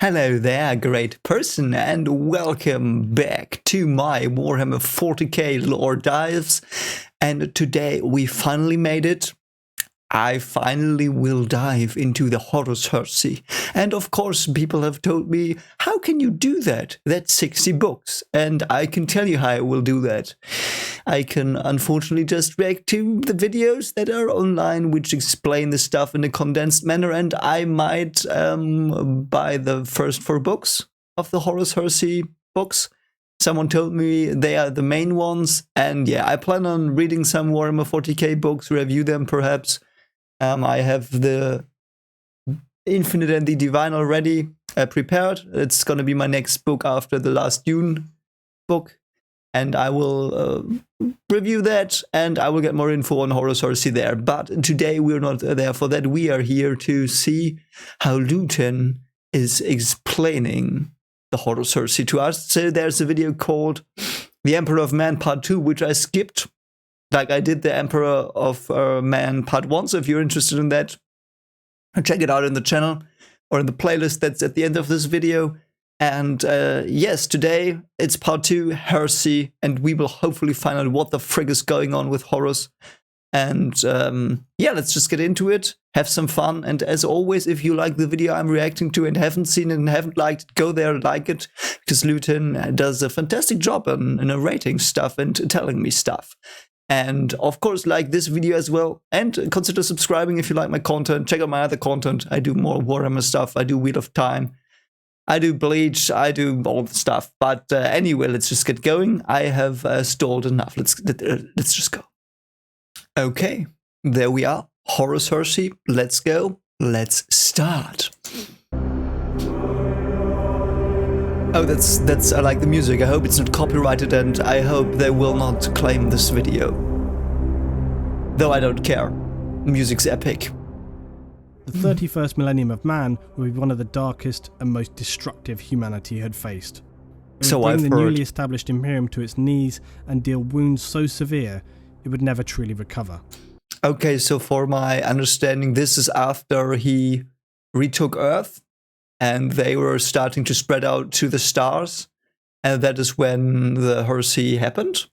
Hello there, great person, and welcome back to my Warhammer 40k lore dives. And today we finally made it. I finally will dive into the Horus Heresy. And of course, people have told me, how can you do that? That's 60 books. And I can tell you how I will do that. I can unfortunately just react to the videos that are online, which explain the stuff in a condensed manner. And I might buy the first 4 books of the Horus Heresy books. Someone told me they are the main ones. And yeah, I plan on reading some Warhammer 40k books, review them perhaps. I have the Infinite and the Divine already prepared. It's going to be my next book after the last Dune book. And I will review that, and I will get more info on Horus Heresy there. But today we're not there for that. We are here to see how Luetin is explaining the Horus Heresy to us. So there's a video called The Emperor of Man Part 2, which I skipped. Like I did the Emperor of Man Part 1, so if you're interested in that, check it out in the channel or in the playlist that's at the end of this video. And yes, today it's Part 2, Heresy, and we will hopefully find out what the frig is going on with Horus. And yeah, let's just get into it, have some fun. And as always, if you like the video I'm reacting to and haven't seen it and haven't liked it, go there and like it, because Luetin does a fantastic job in narrating stuff and telling me stuff. And of course, like this video as well, and consider subscribing if you like my content. Check out my other content. I do more Warhammer stuff. I do Wheel of Time. I do Bleach. I do all the stuff. But anyway, let's just get going. I have stalled enough. Let's just go. Okay, there we are. Horus Heresy. Let's go. Let's start. Oh, that's I like the music. I hope it's not copyrighted, and I hope they will not claim this video. Though I don't care. Music's epic. The 31st millennium of man will be one of the darkest and most destructive humanity had faced. It So would I've bring the heard. newly established Imperium to its knees and deal wounds so severe it would never truly recover. Okay, so for my understanding, this is after he retook Earth, and they were starting to spread out to the stars, and that is when the heresy happened.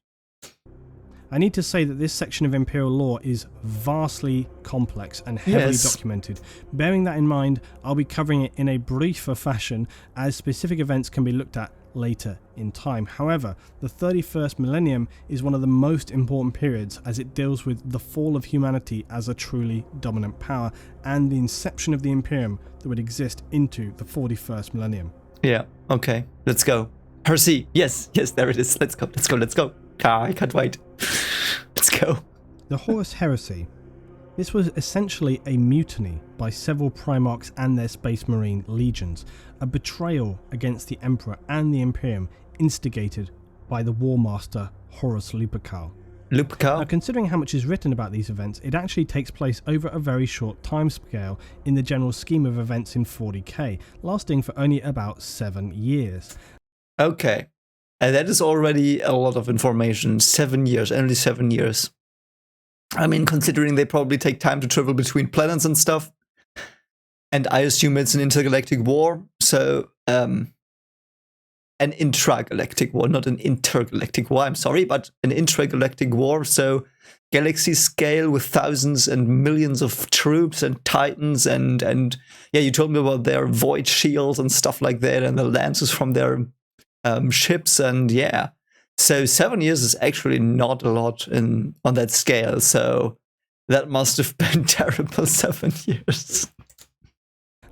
I need to say that this section of Imperial lore is vastly complex and heavily documented. Bearing that in mind, I'll be covering it in a briefer fashion, as specific events can be looked at later in time. However, the 31st millennium is one of the most important periods, as it deals with the fall of humanity as a truly dominant power and the inception of the Imperium that would exist into the 41st millennium. Yeah, okay, let's go. Heresy, yes, there it is. Let's go. I can't wait. Let's go. The Horus Heresy. This was essentially a mutiny by several Primarchs and their Space Marine legions, a betrayal against the Emperor and the Imperium instigated by the War Master Horus Lupercal. Now, considering how much is written about these events, it actually takes place over a very short timescale in the general scheme of events in 40k, lasting for only about 7 years. Okay, and that is already a lot of information. 7 years, only 7 years. I mean, considering they probably take time to travel between planets and stuff. And I assume it's an intergalactic war, so an intragalactic war, not an intergalactic war, I'm sorry, but an intragalactic war, so galaxy scale with thousands and millions of troops and titans and yeah, you told me about their void shields and stuff like that, and the lances from their ships, and yeah. So 7 years is actually not a lot on that scale, so that must have been terrible 7 years.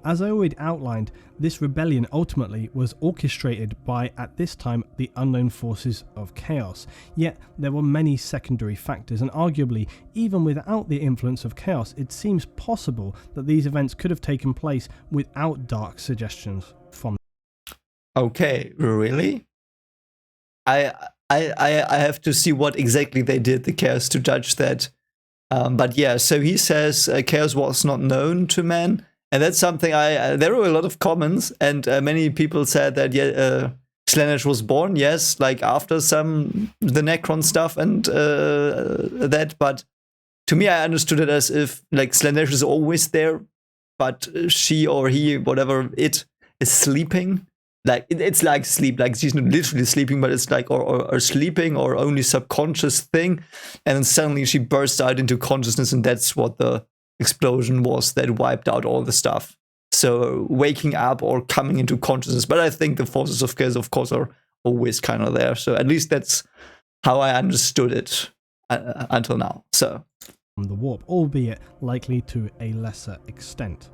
As I already outlined, this rebellion ultimately was orchestrated by, at this time, the unknown forces of chaos. Yet there were many secondary factors, and arguably, even without the influence of chaos, it seems possible that these events could have taken place without dark suggestions from. Okay, really? I have to see what exactly they did, the chaos, to judge that. But yeah, so he says chaos was not known to man. And that's something there were a lot of comments, and many people said that Slaanesh was born, yes, like after the Necron stuff and that. But to me, I understood it as if like Slaanesh is always there, but she or he, whatever it is sleeping. Like it's like sleep, like she's not literally sleeping, but it's like or sleeping or only subconscious thing, and then suddenly she bursts out into consciousness, and that's what the explosion was that wiped out all the stuff. So waking up or coming into consciousness, but I think the forces of chaos, of course, are always kind of there. So at least that's how I understood it until now. So the warp, albeit likely to a lesser extent.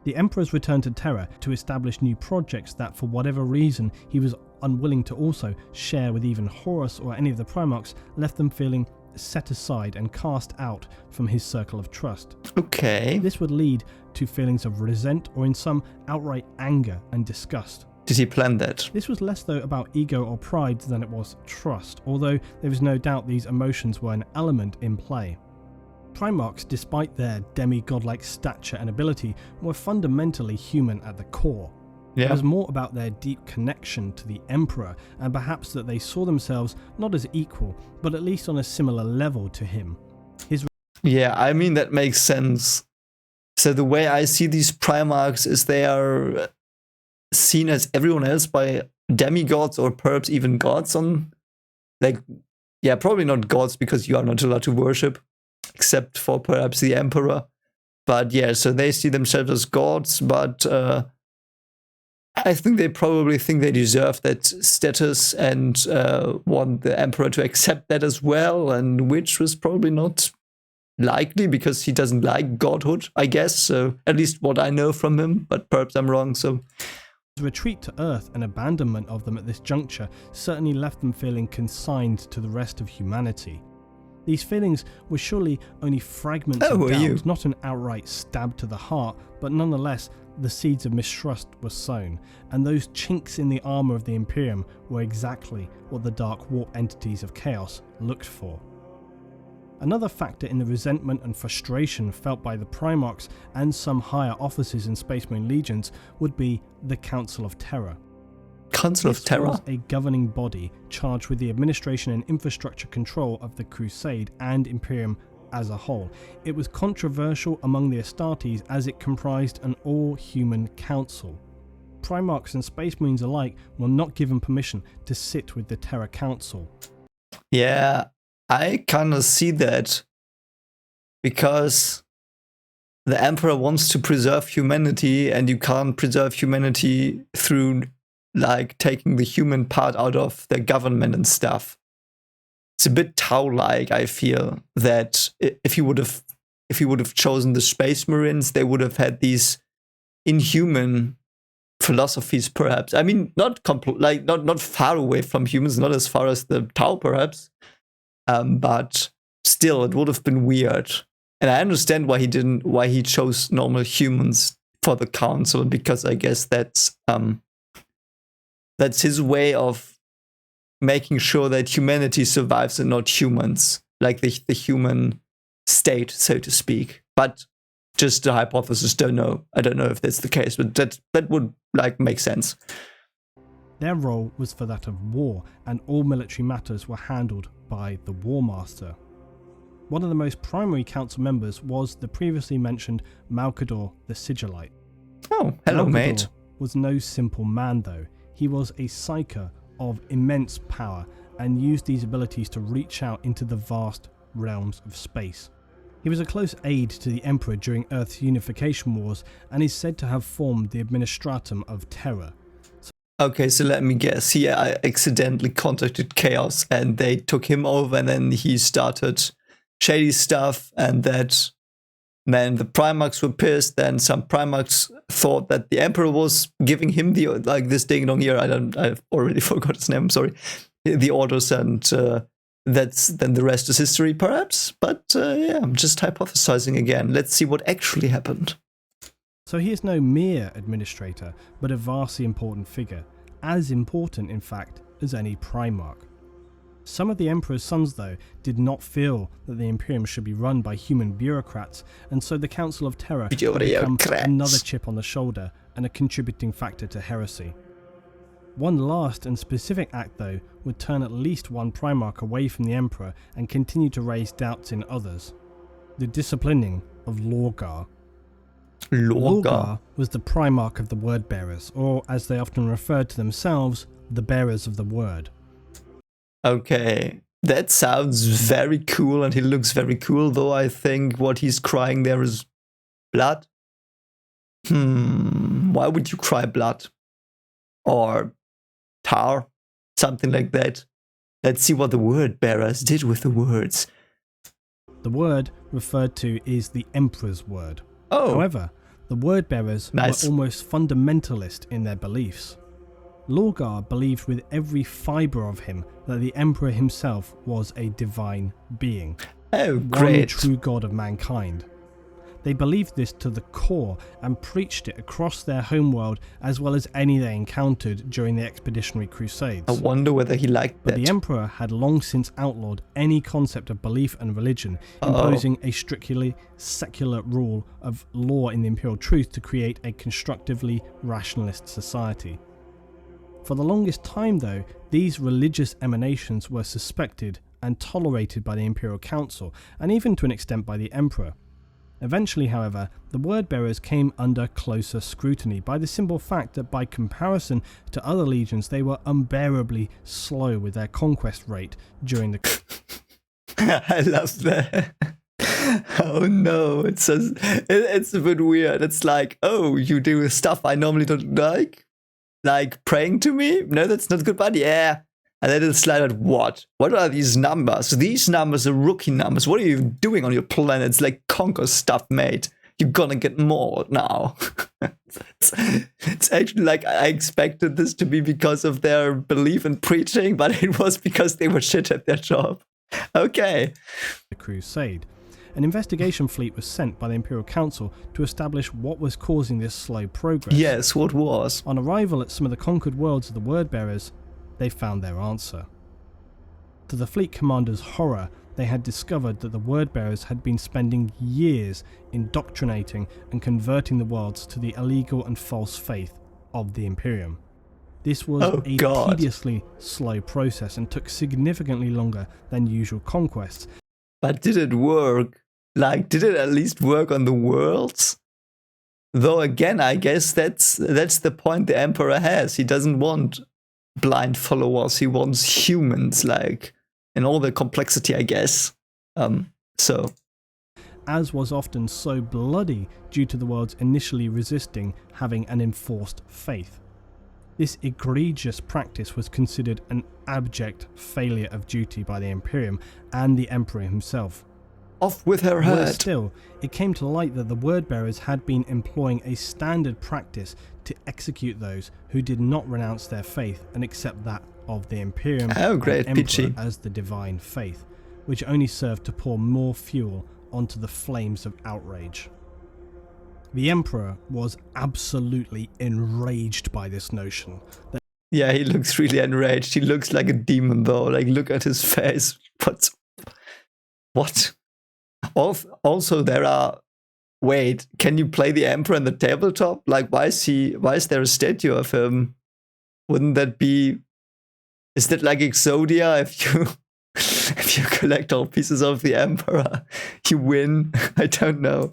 The Emperor's return to Terra to establish new projects that, for whatever reason, he was unwilling to also share with even Horus or any of the Primarchs, left them feeling set aside and cast out from his circle of trust. Okay. This would lead to feelings of resent or in some outright anger and disgust. Did he plan that? This was less though about ego or pride than it was trust, although there is no doubt these emotions were an element in play. Primarchs, despite their demigod-like stature and ability, were fundamentally human at the core. Yeah. It was more about their deep connection to the Emperor, and perhaps that they saw themselves not as equal, but at least on a similar level to him. Yeah, I mean, that makes sense. So the way I see these Primarchs is they are seen as everyone else by demigods or perhaps even gods on, like, yeah, probably not gods because you are not allowed to worship, except for perhaps the Emperor. But yeah, so they see themselves as gods, but I think they probably think they deserve that status and want the Emperor to accept that as well, and which was probably not likely because he doesn't like godhood, I guess. So at least what I know from him, but perhaps I'm wrong. So retreat to Earth and abandonment of them at this juncture certainly left them feeling consigned to the rest of humanity. These feelings were surely only fragments of doubt, not an outright stab to the heart, but nonetheless, the seeds of mistrust were sown, and those chinks in the armour of the Imperium were exactly what the dark warp entities of chaos looked for. Another factor in the resentment and frustration felt by the Primarchs and some higher officers in Space Marine legions would be the Council of Terra. Council of Terra was a governing body charged with the administration and infrastructure control of the Crusade and Imperium as a whole. It was controversial among the Astartes as it comprised an all-human council. Primarchs and Space Marines alike were not given permission to sit with the Terra Council. Yeah, I kind of see that because the Emperor wants to preserve humanity, and you can't preserve humanity through like taking the human part out of the government and stuff. It's a bit Tau-like, I feel, that if you would have chosen the Space Marines, they would have had these inhuman philosophies, perhaps. I mean, not far away from humans, not as far as the Tau, perhaps. But still, it would have been weird. And I understand why he chose normal humans for the council, because I guess that's his way of making sure that humanity survives and not humans, like the human state, so to speak. But just a hypothesis, don't know. I don't know if that's the case, but that would like make sense. Their role was for that of war, and all military matters were handled by the War Master. One of the most primary council members was the previously mentioned Malcador the Sigillite. Oh, hello, Malcador mate. Was no simple man, though. He was a psyker of immense power and used these abilities to reach out into the vast realms of space. He was a close aide to the Emperor during Earth's unification wars and is said to have formed the Administratum of Terra. Okay, so let me guess. He accidentally contacted Chaos and they took him over, and then he started shady stuff, and that then the Primarchs were pissed. Then some Primarchs thought that the Emperor was giving him the this ding dong here. I've already forgot his name. I'm sorry. The orders, and that's then the rest is history, perhaps. But yeah, I'm just hypothesizing again. Let's see what actually happened. So he is no mere administrator, but a vastly important figure, as important, in fact, as any Primarch. Some of the Emperor's sons, though, did not feel that the Imperium should be run by human bureaucrats, and so the Council of Terra had become another chip on the shoulder and a contributing factor to heresy. One last and specific act, though, would turn at least one Primarch away from the Emperor and continue to raise doubts in others: the disciplining of Lorgar. Lorgar was the Primarch of the Word Bearers, or as they often referred to themselves, the Bearers of the Word. Okay, that sounds very cool, and he looks very cool, though I think what he's crying there is blood. Why would you cry blood? Or tar? Something like that. Let's see what the Word Bearers did with the words. The word referred to is the Emperor's word. Oh. However, the Word Bearers were almost fundamentalist in their beliefs. Lorgar believed with every fibre of him that the Emperor himself was a divine being. Oh, great. One true god of mankind. They believed this to the core and preached it across their homeworld as well as any they encountered during the Expeditionary Crusades. I wonder whether he liked that. But the Emperor had long since outlawed any concept of belief and religion, imposing a strictly secular rule of law in the Imperial Truth to create a constructively rationalist society. For the longest time, though, these religious emanations were suspected and tolerated by the Imperial Council, and even to an extent by the Emperor. Eventually, however, the Word Bearers came under closer scrutiny by the simple fact that by comparison to other legions they were unbearably slow with their conquest rate during the... I love that. Oh no, it's a bit weird. It's like, oh, you do stuff I normally don't like praying to me? No, that's not good, but yeah. And then it'll slide out, what? What are these numbers? These numbers are rookie numbers. What are you doing on your planets? Like, conquer stuff, mate. You're gonna get more now. It's actually like I expected this to be because of their belief in preaching, but it was because they were shit at their job. Okay. The Crusade. An investigation fleet was sent by the Imperial Council to establish what was causing this slow progress. Yes, what was? On arrival at some of the conquered worlds of the Word Bearers, they found their answer. To the fleet commander's horror, they had discovered that the Word Bearers had been spending years indoctrinating and converting the worlds to the illegal and false faith of the Imperium. This was a tediously slow process and took significantly longer than usual conquests. But did it work? Like, did it at least work on the worlds? Though again, I guess that's the point the Emperor has. He doesn't want blind followers. He wants humans, like, in all the complexity, I guess. So, as was often so bloody due to the world's initially resisting having an enforced faith. This egregious practice was considered an abject failure of duty by the Imperium and the Emperor himself. Off with her head. Worse still, it came to light that the Word Bearers had been employing a standard practice to execute those who did not renounce their faith and accept that of the Imperium and Emperor as the divine faith, which only served to pour more fuel onto the flames of outrage. The Emperor was absolutely enraged by this notion. Yeah, he looks really enraged. He looks like a demon, though. Like, look at his face. What? Also, there are... Wait, can you play the Emperor in the tabletop? Like, why is there a statue of him? Wouldn't that be... Is that like Exodia? If you collect all pieces of the Emperor, you win? I don't know.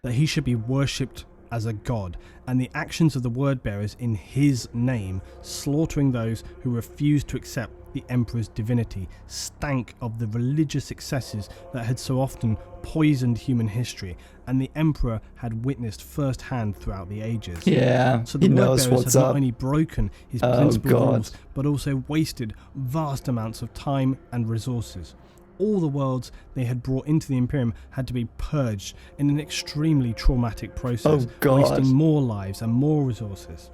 That he should be worshipped as a god, and the actions of the Word Bearers in his name, slaughtering those who refused to accept the Emperor's divinity, stank of the religious excesses that had so often poisoned human history, and the Emperor had witnessed firsthand throughout the ages. Yeah, so the Word Bearers had not only broken his principal rules, but also wasted vast amounts of time and resources. All the worlds they had brought into the Imperium had to be purged in an extremely traumatic process, wasting more lives and more resources.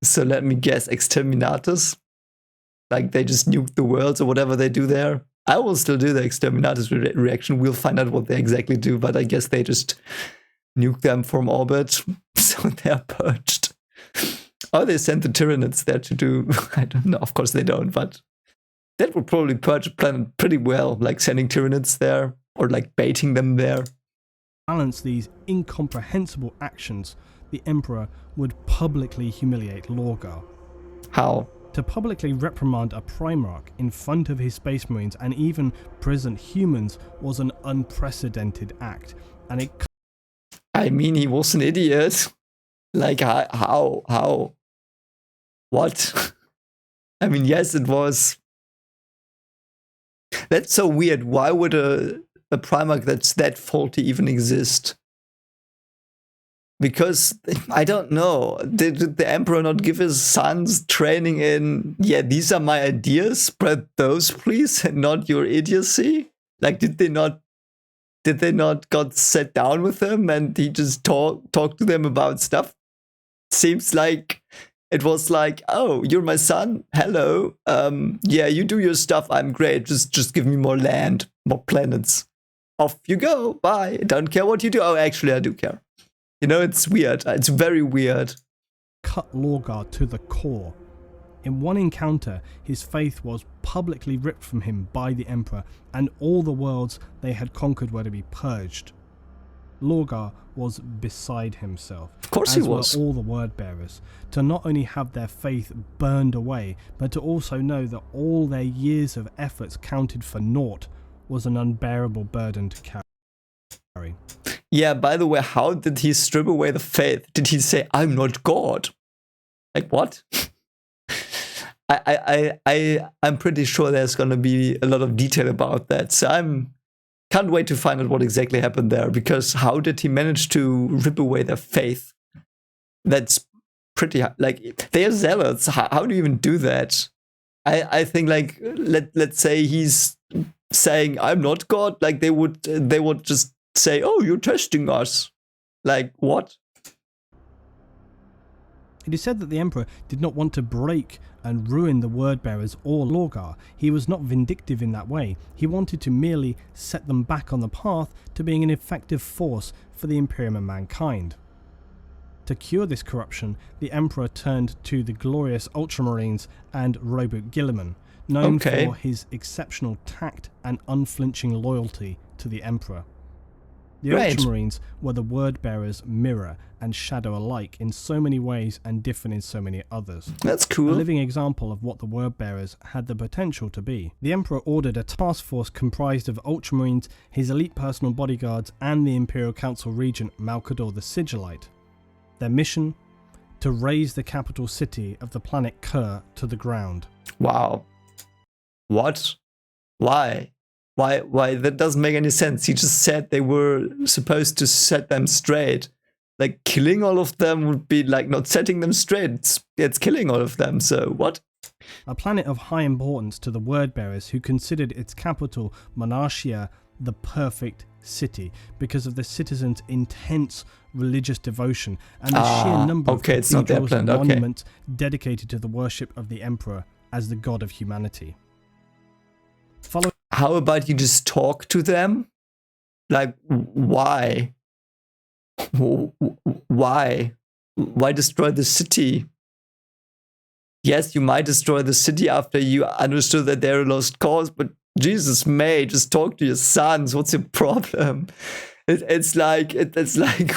So let me guess, exterminators? Like they just nuke the worlds or whatever they do there? I will still do the exterminators reaction. We'll find out what they exactly do, but I guess they just nuke them from orbit, so they're purged. Or they send the Tyranids there to do... I don't know, of course they don't, but... That would probably purge a planet pretty well, like sending Tyranids there, or like baiting them there. Balance these incomprehensible actions, the Emperor would publicly humiliate Lorgar. How? To publicly reprimand a Primarch in front of his Space Marines and even present humans was an unprecedented act, and it... I mean, he was an idiot. Like, how? What? I mean, yes, it was. That's so weird. Why would a Primarch that's that faulty even exist? Because, I don't know, did the Emperor not give his sons training in, yeah, these are my ideas, spread those please, and not your idiocy? Like, did they not got sat down with him and he just talked to them about stuff? Seems like it was like, oh, you're my son? Hello. Yeah, you do your stuff, I'm great. Just give me more land, more planets. Off you go, bye. Don't care what you do. Oh, actually, I do care. You know, it's weird. It's very weird. Cut Lorgar to the core. In one encounter, his faith was publicly ripped from him by the Emperor, and all the worlds they had conquered were to be purged. Lorgar was beside himself, of course he was, as were all the word-bearers, to not only have their faith burned away, but to also know that all their years of efforts counted for naught was an unbearable burden to carry. Yeah, by the way, how did he strip away the faith? Did he say, I'm not God? Like, what? I'm pretty sure there's going to be a lot of detail about that. So can't wait to find out what exactly happened there, because how did he manage to rip away their faith? That's pretty, like, they are zealots. How do you even do that? I think, like, let's say he's saying, I'm not God, like, they would just say, oh, you're testing us. Like, what? It is said that the Emperor did not want to break and ruin the word-bearers or Lorgar. He was not vindictive in that way. He wanted to merely set them back on the path to being an effective force for the Imperium and mankind. To cure this corruption, the Emperor turned to the glorious Ultramarines and Robert Guilliman, known for his exceptional tact and unflinching loyalty to the Emperor. The Ultramarines were the word-bearers' mirror and shadow alike in so many ways and different in so many others. That's cool. A living example of what the word-bearers had the potential to be. The Emperor ordered a task force comprised of Ultramarines, his elite personal bodyguards, and the Imperial Council regent Malkador the Sigillite. Their mission? To raise the capital city of the planet Kur to the ground. Wow. What? Why? Why? That doesn't make any sense. He just said they were supposed to set them straight. Like, killing all of them would be like not setting them straight. It's killing all of them, so what? A planet of high importance to the word-bearers, who considered its capital, Monarchia, the perfect city because of the citizens' intense religious devotion and the sheer number of cathedrals and monuments dedicated to the worship of the Emperor as the god of humanity. How about you just talk to them? Like, why? Why? Why destroy the city? Yes, you might destroy the city after you understood that they're a lost cause, but Jesus may, just talk to your sons. What's your problem? It's like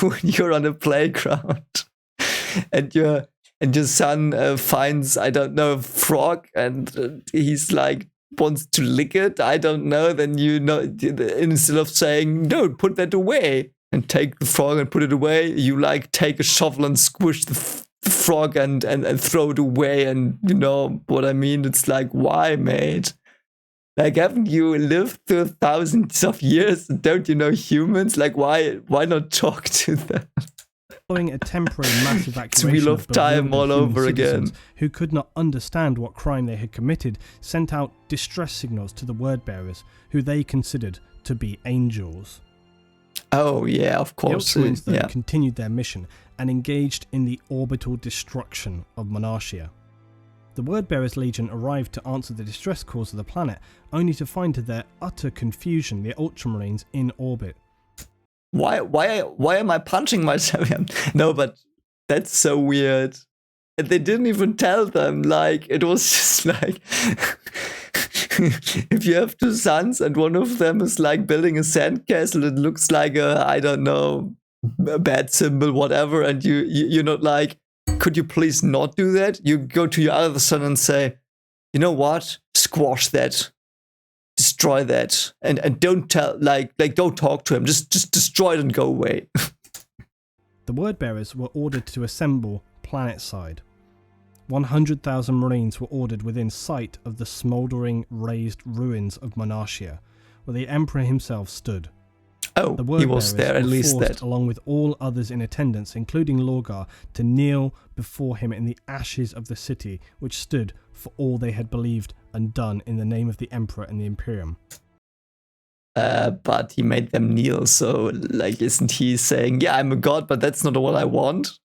when you're on a playground and your son finds, I don't know, a frog, and he's like, wants to lick it, I don't know, then you know, instead of saying, no, put that away and take the frog and put it away, you like take a shovel and squish the frog and throw it away, and you know what I mean? It's like, why, mate? Like, haven't you lived through thousands of years? Don't you know humans? Like, why not talk to them? Following a temporary mass evacuation Wheel of Time all over again, who could not understand what crime they had committed, sent out distress signals to the word-bearers, who they considered to be angels. Oh yeah, of course. The Ultramarines then continued their mission and engaged in the orbital destruction of Monarchia. The Word-Bearers Legion arrived to answer the distress calls of the planet, only to find to their utter confusion the Ultramarines in orbit. Why am I punching myself? No, but that's so weird. And they didn't even tell them. Like, it was just like, if you have two sons and one of them is like building a sandcastle, it looks like a, I don't know, a bad symbol, whatever, and you're not like, could you please not do that? You go to your other son and say, you know what? Squash that. Destroy that. And don't tell, like don't talk to him. Just destroy it and go away. The word-bearers were ordered to assemble planet-side. 100,000 Marines were ordered within sight of the smouldering razed ruins of Monarchia, where the Emperor himself stood. Oh, he was there, at least that. Along with all others in attendance, including Lorgar, to kneel before him in the ashes of the city, which stood for all they had believed and done in the name of the Emperor and the Imperium. But he made them kneel, so, like, isn't he saying, yeah, I'm a god, but that's not what I want?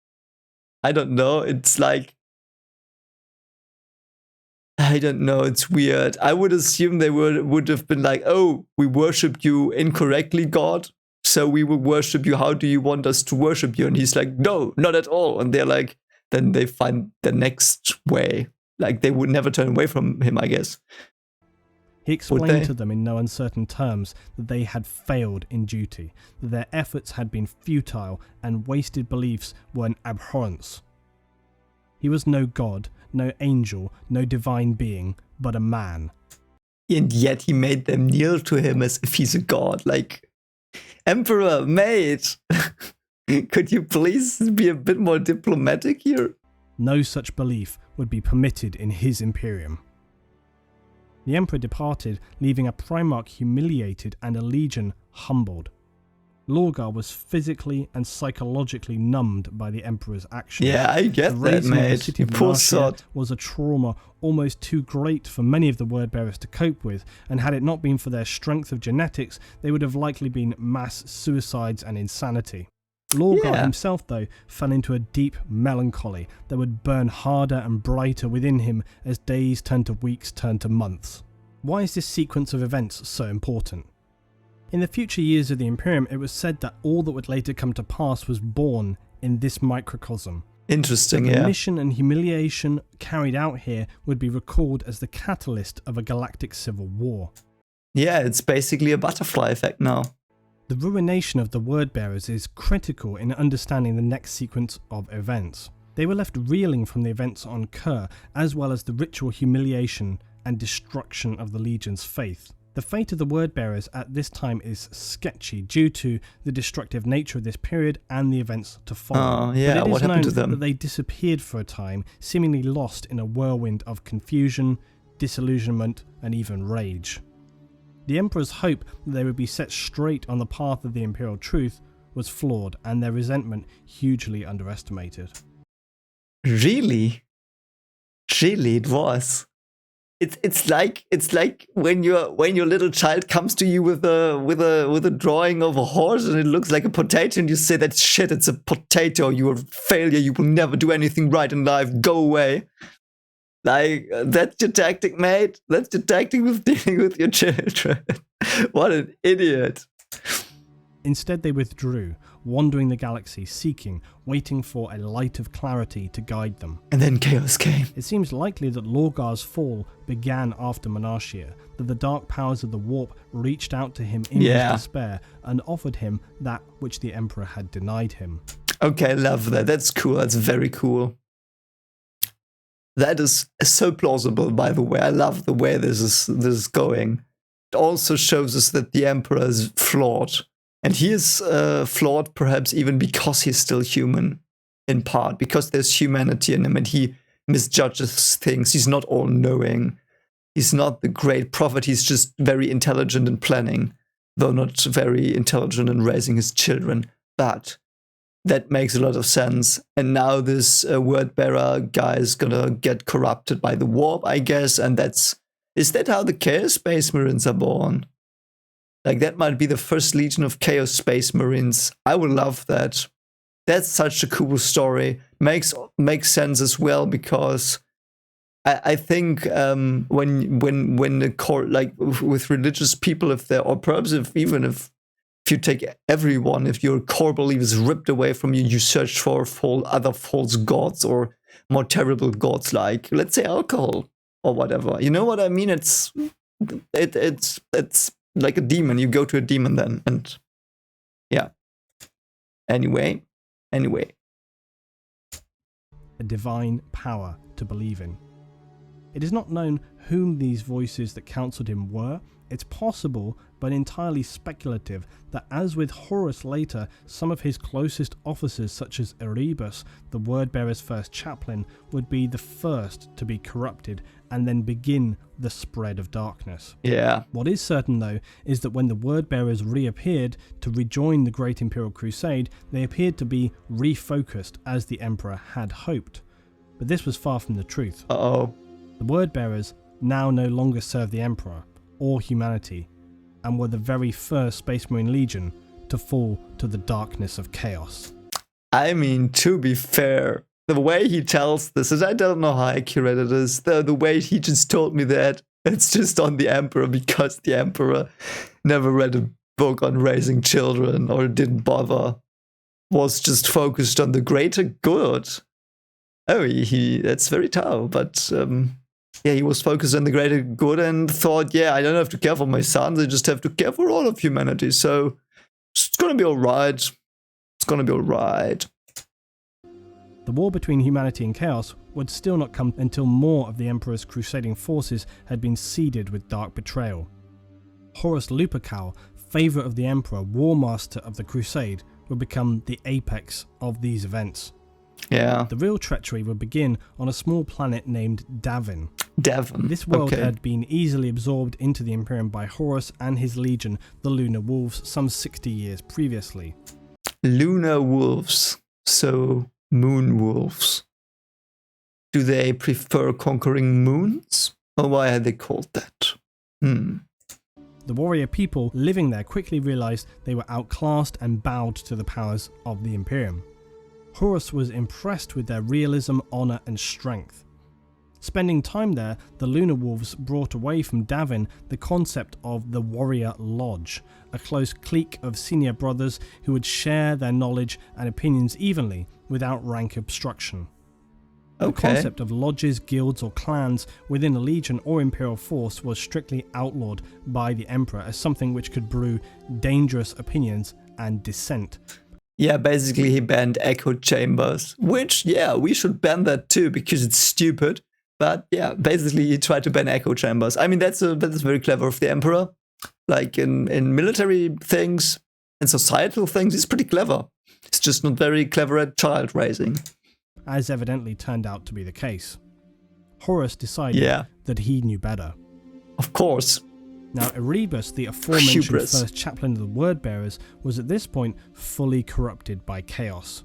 I don't know, it's like... I don't know, it's weird. I would assume they would have been like, oh, we worshipped you incorrectly, God, so we will worship you. How do you want us to worship you? And he's like, no, not at all. And they're like, then they find the next way. Like, they would never turn away from him, I guess. He explained to them in no uncertain terms that they had failed in duty, that their efforts had been futile and wasted beliefs were an abhorrence. He was no god, no angel, no divine being, but a man. And yet he made them kneel to him as if he's a god. Like, Emperor, mate, could you please be a bit more diplomatic here? No such belief would be permitted in his Imperium. The Emperor departed, leaving a Primarch humiliated and a Legion humbled. Lorgar was physically and psychologically numbed by the Emperor's actions. Yeah, I get that, mate. The poor sod. Was a trauma almost too great for many of the word-bearers to cope with, and had it not been for their strength of genetics, they would have likely been mass suicides and insanity. Lorgar himself, though, fell into a deep melancholy that would burn harder and brighter within him as days turned to weeks, turned to months. Why is this sequence of events so important? In the future years of the Imperium, it was said that all that would later come to pass was born in this microcosm. Interesting, The mission and humiliation carried out here would be recalled as the catalyst of a galactic civil war. Yeah, it's basically a butterfly effect now. The ruination of the word-bearers is critical in understanding the next sequence of events. They were left reeling from the events on Kur, as well as the ritual humiliation and destruction of the Legion's faith. The fate of the word-bearers at this time is sketchy due to the destructive nature of this period and the events to follow. Oh, yeah, what happened to them? That they disappeared for a time, seemingly lost in a whirlwind of confusion, disillusionment, and even rage. The Emperor's hope that they would be set straight on the path of the Imperial truth was flawed, and their resentment hugely underestimated. Really? Really, it was. It's like when your little child comes to you with a drawing of a horse and it looks like a potato and you say that shit, it's a potato, you're a failure, you will never do anything right in life, go away. Like, that's your tactic, mate. That's your tactic with dealing with your children. What an idiot. Instead, they withdrew, wandering the galaxy, seeking, waiting for a light of clarity to guide them. And then chaos came. It seems likely that Lorgar's fall began after Monarchia, that the dark powers of the warp reached out to him in his despair and offered him that which the Emperor had denied him. Okay, I love that. That's cool. That's very cool. That is so plausible, by the way. I love the way this is going. It also shows us that the Emperor is flawed. And he is flawed perhaps even because he's still human, in part, because there's humanity in him and he misjudges things. He's not all-knowing. He's not the great prophet. He's just very intelligent in planning, though not very intelligent in raising his children. But that makes a lot of sense. And now this word-bearer guy is gonna get corrupted by the warp, I guess. And is that how the Chaos Space Marines are born? Like, that might be the first legion of Chaos Space Marines. I would love that. That's such a cool story. Makes sense as well, because I think when the core, like with religious people, if they're, or perhaps if you take everyone, if your core belief is ripped away from you, you search for other false gods or more terrible gods, like, let's say, alcohol or whatever. You know what I mean? It's like a demon. You go to a demon then, and yeah. Anyway. A divine power to believe in. It is not known whom these voices that counselled him were, it's possible, but entirely speculative, that as with Horus later, some of his closest officers, such as Erebus, the word-bearer's first chaplain, would be the first to be corrupted and then begin the spread of darkness. Yeah. What is certain, though, is that when the word-bearers reappeared to rejoin the Great Imperial Crusade, they appeared to be refocused as the Emperor had hoped. But this was far from the truth. Uh-oh. The word-bearers now no longer served the Emperor or humanity, and were the very first Space Marine Legion to fall to the darkness of chaos. I mean, to be fair, the way he tells this, and I don't know how accurate it is, the way he just told me that, it's just on the Emperor because the Emperor never read a book on raising children or didn't bother, was just focused on the greater good. Oh, that's very tough, but yeah, he was focused on the greater good and thought, yeah, I don't have to care for my sons, I just have to care for all of humanity, so it's gonna be alright. It's gonna be alright. The war between humanity and chaos would still not come until more of the Emperor's crusading forces had been seeded with dark betrayal. Horus Lupercal, favourite of the Emperor, war master of the crusade, would become the apex of these events. Yeah. The real treachery would begin on a small planet named Davin. Davin. This world okay. had been easily absorbed into the Imperium by Horus and his legion, the Lunar Wolves, some 60 years previously. Lunar wolves. So, moon wolves. Do they prefer conquering moons? Or why are they called that? The warrior people living there quickly realized they were outclassed and bowed to the powers of the Imperium. Horus was impressed with their realism, honor, and strength. Spending time there, the Lunar Wolves brought away from Davin the concept of the Warrior Lodge, a close clique of senior brothers who would share their knowledge and opinions evenly without rank obstruction. The concept of lodges, guilds, or clans within a legion or imperial force was strictly outlawed by the Emperor as something which could brew dangerous opinions and dissent. Yeah, basically he banned echo chambers, which, yeah, we should ban that too because it's stupid. But yeah, basically he tried to ban echo chambers. I mean, that's very clever of the Emperor. Like in military things and societal things, he's pretty clever. He's just not very clever at child raising. As evidently turned out to be the case. Horus decided that he knew better. Of course. Now, Erebus, the aforementioned first chaplain of the Word-Bearers, was at this point fully corrupted by chaos.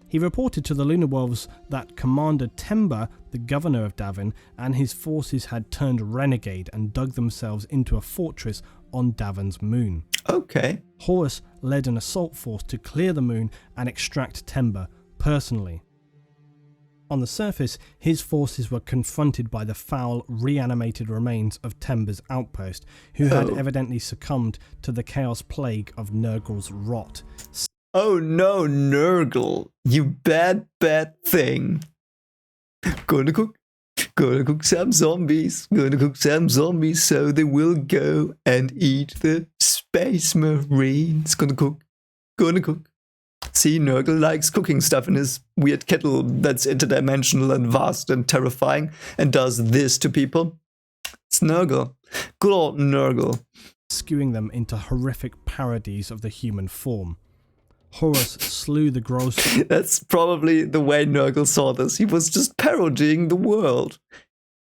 He reported to the Lunar Wolves that Commander Temba, the governor of Davin, and his forces had turned renegade and dug themselves into a fortress on Davin's moon. Okay. Horus led an assault force to clear the moon and extract Temba personally. On the surface, his forces were confronted by the foul, reanimated remains of Temba's outpost, who had evidently succumbed to the chaos plague of Nurgle's rot. Oh no, Nurgle, you bad thing. Gonna cook some zombies. Gonna cook some zombies so they will go and eat the Space Marines. Gonna cook. See, Nurgle likes cooking stuff in his weird kettle that's interdimensional and vast and terrifying and does this to people. It's Nurgle. Good old Nurgle. Skewing them into horrific parodies of the human form. Horus slew the gross... That's probably the way Nurgle saw this. He was just parodying the world.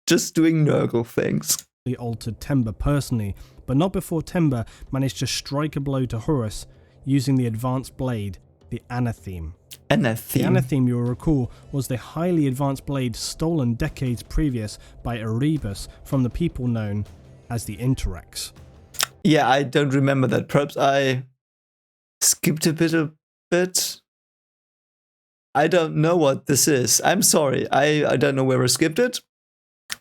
Just doing Nurgle things. He altered Temba personally, but not before Temba managed to strike a blow to Horus using the advanced blade, the Anatheme. The Anatheme, you will recall, was the highly advanced blade stolen decades previous by Erebus from the people known as the Interrex. Yeah, I don't remember that. Perhaps I skipped a bit. I don't know what this is. I'm sorry. I don't know where I skipped it.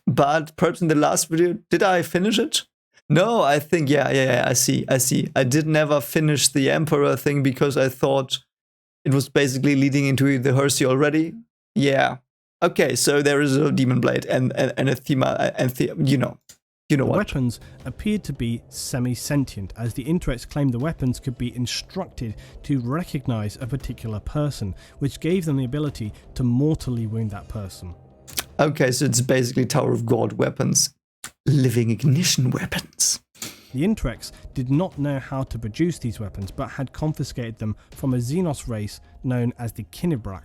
But perhaps in the last video, did I finish it? No, I think, yeah, I see. I did never finish the Emperor thing because I thought it was basically leading into the Heresy already. Yeah. Okay, so there is a Demon Blade and a theme, you know the what. Weapons appeared to be semi-sentient, as the Interrex claimed the weapons could be instructed to recognize a particular person, which gave them the ability to mortally wound that person. Okay, so it's basically Tower of God weapons. Living ignition weapons. The Intrex did not know how to produce these weapons, but had confiscated them from a Xenos race known as the Kinebrak.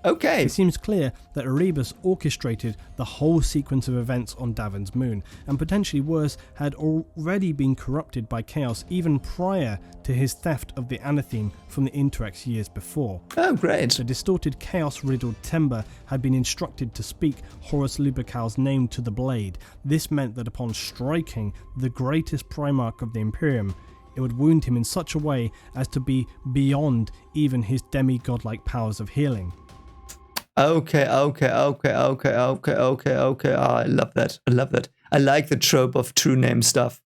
Okay. It seems clear that Erebus orchestrated the whole sequence of events on Davin's moon, and potentially worse, had already been corrupted by Chaos even prior to his theft of the Anatheme from the Intrex years before. Oh, great. The distorted Chaos-riddled Temba had been instructed to speak Horus Lupercal's name to the blade. This meant that upon striking the greatest Primarch of the Imperium, it would wound him in such a way as to be beyond even his demi-godlike powers of healing. Okay. Oh, I love that. I like the trope of true name stuff.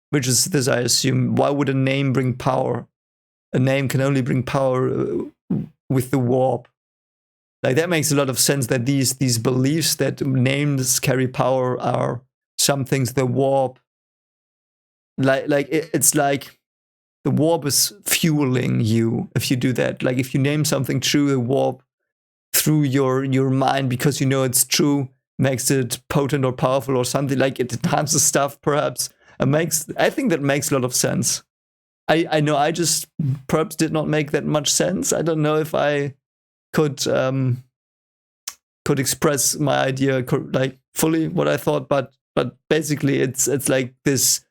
Which is this, I assume. Why would a name bring power? A name can only bring power with the warp. Like, that makes a lot of sense, that these beliefs that names carry power are some things the warp. It's like the warp is fueling you if you do that. Like, if you name something true, the warp through your mind, because you know it's true, makes it potent or powerful or something. Like, it enhances stuff, perhaps. I think that makes a lot of sense. I know I just perhaps did not make that much sense. I don't know if I could express my idea like fully what I thought, but basically it's like this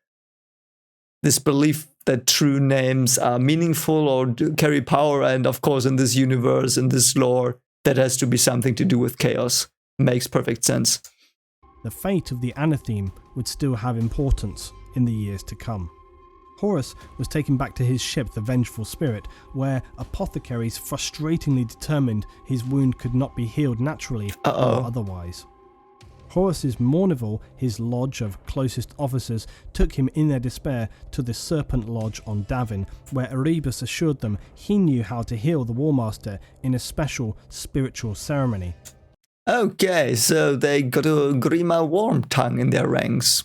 belief that true names are meaningful or carry power, and of course in this universe, in this lore, that has to be something to do with chaos. Makes perfect sense. The fate of the Anatheme would still have importance in the years to come. Horus was taken back to his ship, the Vengeful Spirit, where apothecaries frustratingly determined his wound could not be healed naturally or otherwise. Horus's Mournival, his lodge of closest officers, took him in their despair to the Serpent Lodge on Davin, where Erebus assured them he knew how to heal the Warmaster in a special spiritual ceremony. Okay, so they got a Grima Wormtongue in their ranks.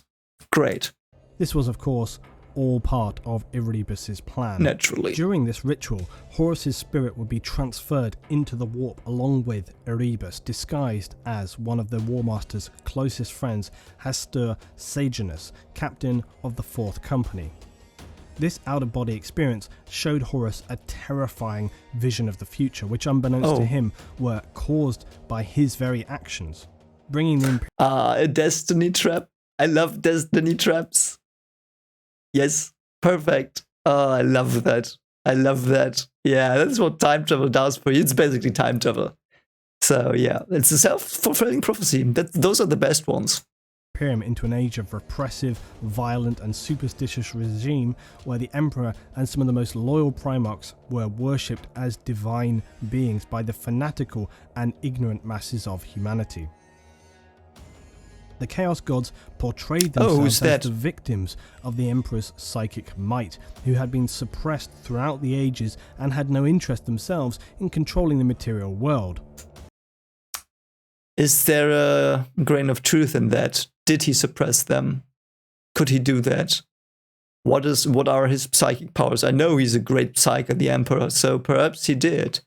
Great. This was, of course, all part of Erebus's plan. Naturally. During this ritual, Horus's spirit would be transferred into the warp along with Erebus, disguised as one of the Warmaster's closest friends, Hastur Sejanus, captain of the 4th Company. This out-of-body experience showed Horus a terrifying vision of the future, which unbeknownst to him were caused by his very actions, bringing the a destiny trap. I love destiny traps. Yes, perfect. Oh, I love that. Yeah, that's what time travel does for you. It's basically time travel. So yeah, it's a self-fulfilling prophecy. Those are the best ones. Imperium into an age of repressive, violent and superstitious regime where the Emperor and some of the most loyal Primarchs were worshipped as divine beings by the fanatical and ignorant masses of humanity. The Chaos Gods portrayed themselves as the victims of the Emperor's psychic might, who had been suppressed throughout the ages and had no interest themselves in controlling the material world. Is there a grain of truth in that? Did he suppress them? Could he do that? What are his psychic powers? I know he's a great psychic, the Emperor, so perhaps he did.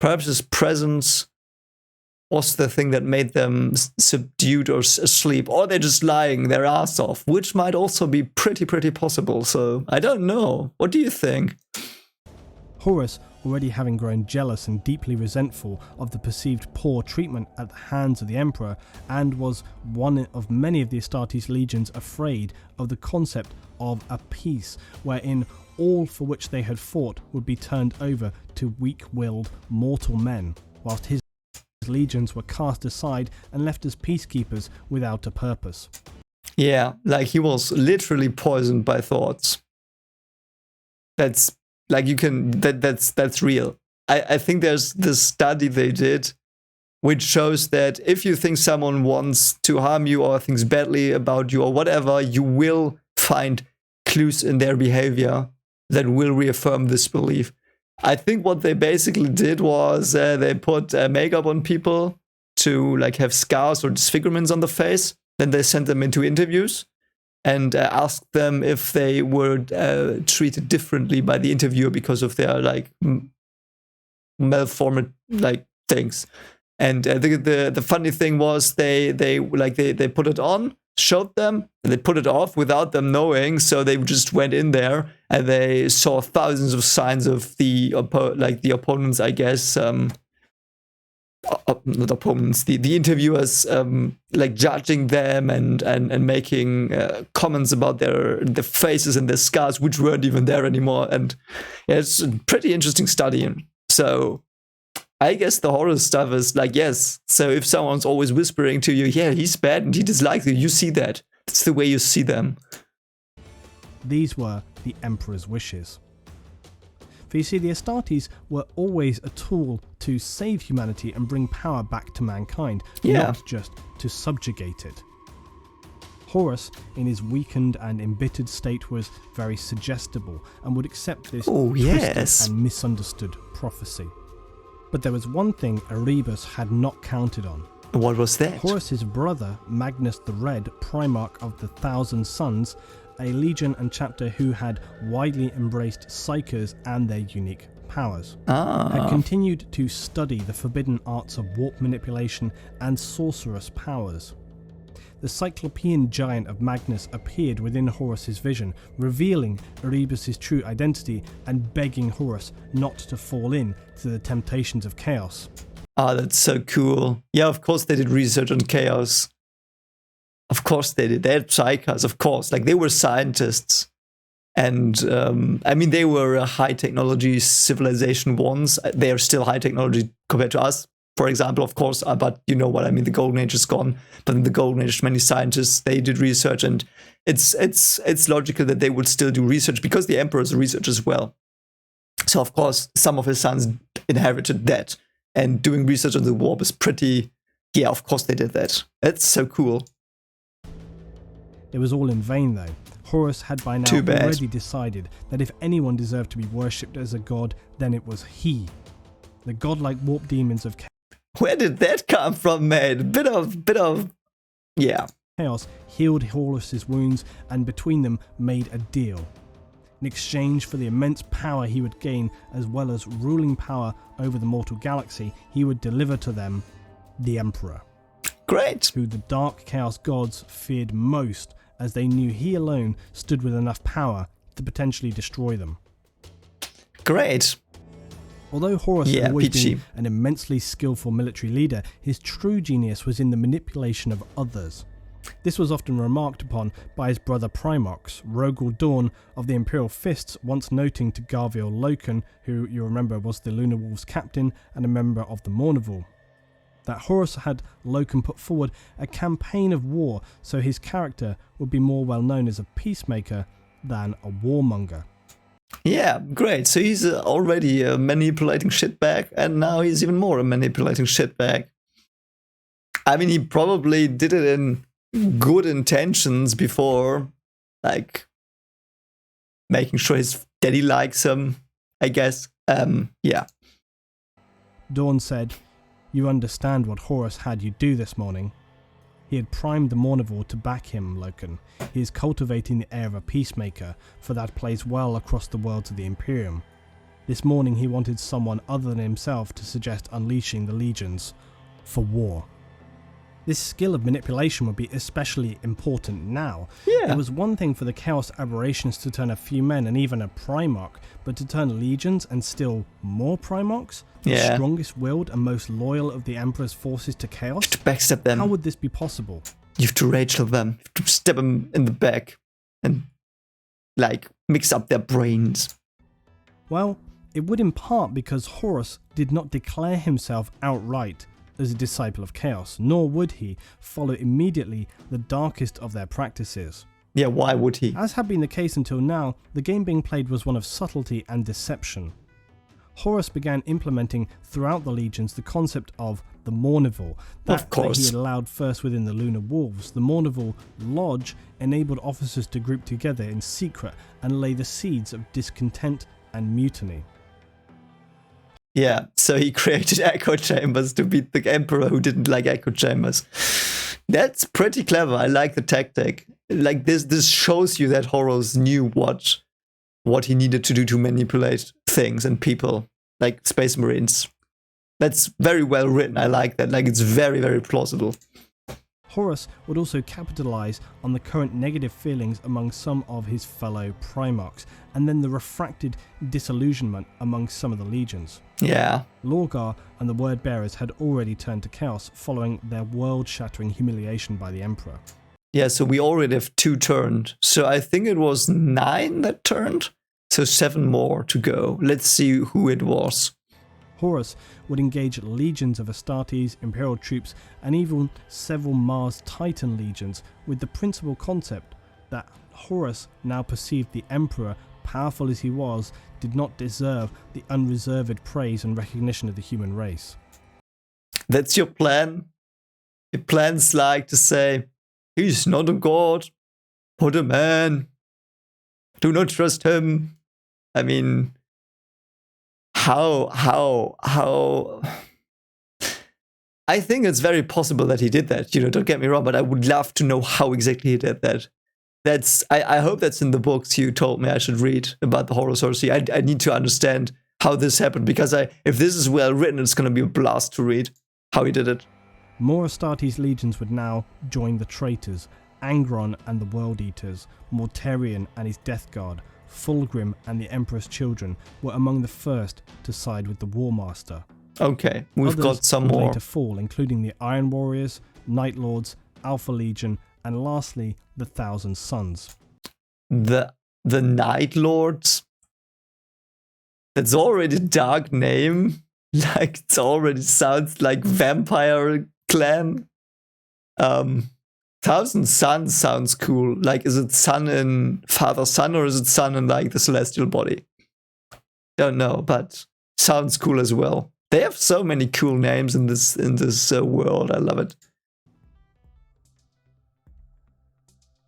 Perhaps his presence was the thing that made them subdued or asleep, or they're just lying their ass off, which might also be pretty possible. So I don't know. What do you think? Horus, already having grown jealous and deeply resentful of the perceived poor treatment at the hands of the Emperor, and was one of many of the Astartes legions afraid of the concept of a peace wherein all for which they had fought would be turned over to weak-willed mortal men, whilst his legions were cast aside and left as peacekeepers without a purpose. Yeah, like he was literally poisoned by thoughts. That's like that's real. I think there's this study they did which shows that if you think someone wants to harm you or thinks badly about you or whatever, you will find clues in their behavior that will reaffirm this belief. I think what they basically did was they put makeup on people to like have scars or disfigurements on the face. Then they sent them into interviews and asked them if they were treated differently by the interviewer because of their like malformed like things. And the funny thing was they put it on showed them, and they put it off without them knowing. So they just went in there and they saw thousands of signs of the opponents, I guess. Not opponents, the interviewers, like judging them and making comments about their faces and their scars, which weren't even there anymore. And yeah, it's a pretty interesting study. So I guess the Horus stuff is like, yes. So if someone's always whispering to you, yeah, he's bad and he dislikes you see that. It's the way you see them. These were the Emperor's wishes. For you see, the Astartes were always a tool to save humanity and bring power back to mankind, not just to subjugate it. Horus, in his weakened and embittered state, was very suggestible and would accept this twisted and misunderstood prophecy. But there was one thing Erebus had not counted on. What was that? Horus's brother, Magnus the Red, Primarch of the Thousand Sons, a legion and chapter who had widely embraced psychers and their unique powers, had continued to study the forbidden arts of warp manipulation and sorcerous powers. The Cyclopean giant of Magnus appeared within Horus's vision, revealing Erebus' true identity and begging Horus not to fall in to the temptations of chaos. That's so cool. Yeah, of course they did research on chaos. Of course they did. They had psychers, of course. Like, they were scientists. And, I mean, they were a high technology civilization once. They are still high technology compared to us, for example, of course. But you know what I mean, the Golden Age is gone. But in the Golden Age, many scientists, they did research. And it's logical that they would still do research because the Emperor is a researcher as well. So, of course, some of his sons inherited that. And doing research on the warp is pretty... Yeah, of course they did that. It's so cool. It was all in vain, though. Horus had by now already decided that if anyone deserved to be worshipped as a god, then it was he. The godlike warp demons of chaos. Where did that come from, mate? Bit of, yeah. Chaos healed Horus's wounds, and between them made a deal. In exchange for the immense power he would gain, as well as ruling power over the mortal galaxy, he would deliver to them the Emperor. Great. Who the dark chaos gods feared most, as they knew he alone stood with enough power to potentially destroy them. Great. Although Horus had always been an immensely skillful military leader, his true genius was in the manipulation of others. This was often remarked upon by his brother Primarchs, Rogel Dawn of the Imperial Fists once noting to Garviel Luetin, who you remember was the Lunar Wolves captain and a member of the Mournival, that Horus had Luetin put forward a campaign of war so his character would be more well known as a peacemaker than a warmonger. Yeah, great. So he's already a manipulating shitbag, and now he's even more a manipulating shitbag. I mean, he probably did it in good intentions before, like making sure his daddy likes him, I guess. Yeah. Dawn said, "You understand what Horus had you do this morning. He had primed the Mournival to back him, Luetin. He is cultivating the air of a peacemaker, for that plays well across the worlds of the Imperium. This morning he wanted someone other than himself to suggest unleashing the legions for war." This skill of manipulation would be especially important now. Yeah. It was one thing for the Chaos Aberrations to turn a few men and even a Primarch, but to turn legions and still more Primarchs? The strongest willed and most loyal of the Emperor's forces to Chaos? To backstab them. How would this be possible? You have to Rachel them. You have to stab them in the back and, like, mix up their brains. Well, it would in part because Horus did not declare himself outright as a disciple of Chaos, nor would he follow immediately the darkest of their practices. Yeah, why would he? As had been the case until now, the game being played was one of subtlety and deception. Horus began implementing throughout the legions the concept of the Mournival, that he had allowed first within the Lunar Wolves. The Mournival Lodge enabled officers to group together in secret and lay the seeds of discontent and mutiny. Yeah, so he created echo chambers to beat the Emperor who didn't like echo chambers. That's pretty clever. I like the tactic. Like, this shows you that Horus knew what he needed to do to manipulate things and people, like Space Marines. That's very well written. I like that. Like, it's very, very plausible. Horus would also capitalize on the current negative feelings among some of his fellow Primarchs, and then the refracted disillusionment among some of the legions. Yeah. Lorgar and the Word Bearers had already turned to chaos following their world-shattering humiliation by the Emperor. Yeah, so we already have 2 turned. So I think it was 9 that turned. So 7 more to go. Let's see who it was. Horus would engage legions of Astartes, Imperial troops, and even several Mars Titan legions, with the principal concept that Horus now perceived the Emperor, powerful as he was, did not deserve the unreserved praise and recognition of the human race. That's your plan? Your plan's like to say, he's not a god, but a man. Do not trust him. I mean, how? I think it's very possible that he did that. Don't get me wrong, but I would love to know how exactly he did that. I hope that's in the books you told me I should read about the Horus Heresy. I need to understand how this happened, because if this is well written, it's going to be a blast to read how he did it. More Astartes legions would now join the traitors, Angron and the World Eaters, Mortarion and his Death Guard, Fulgrim and the Emperor's children were among the first to side with the War Master. Okay, we've Others got some would more. later fall, including the Iron Warriors, Night Lords, Alpha Legion, and lastly, the Thousand Sons. The Night Lords? That's already a dark name. Like, it already sounds like vampire clan. Thousand Sons sounds cool. Like, is it son in father son, or is it son in like the celestial body? Don't know, but sounds cool as well. They have so many cool names in this world. I love it.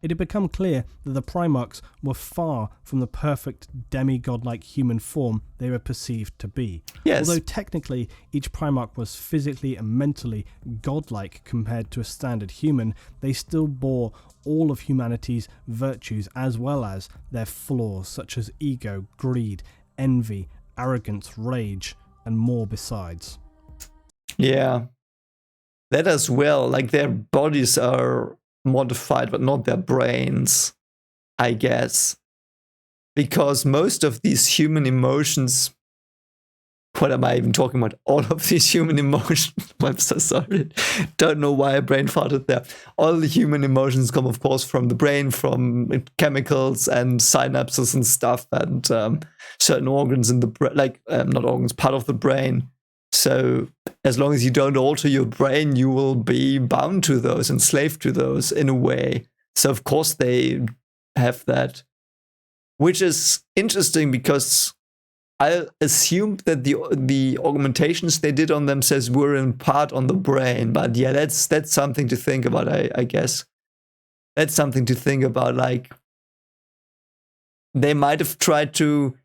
It had become clear that the Primarchs were far from the perfect demigod-like human form they were perceived to be. Yes. Although technically each Primarch was physically and mentally godlike compared to a standard human, they still bore all of humanity's virtues as well as their flaws such as ego, greed, envy, arrogance, rage, and more besides. Yeah. That as well. Like, their bodies are modified, but not their brains, I guess. Because most of these human emotions, what am I even talking about? All of these human emotions, I'm so sorry. Don't know why I brain farted there. All the human emotions come, of course, from the brain, from chemicals and synapses and stuff, and certain organs in the brain, like, not organs, part of the brain. So as long as you don't alter your brain, you will be bound to those, enslaved to those in a way. So of course they have that, which is interesting because I assumed that the augmentations they did on themselves were in part on the brain. But yeah, that's something to think about, I guess. That's something to think about. Like, they might have tried to...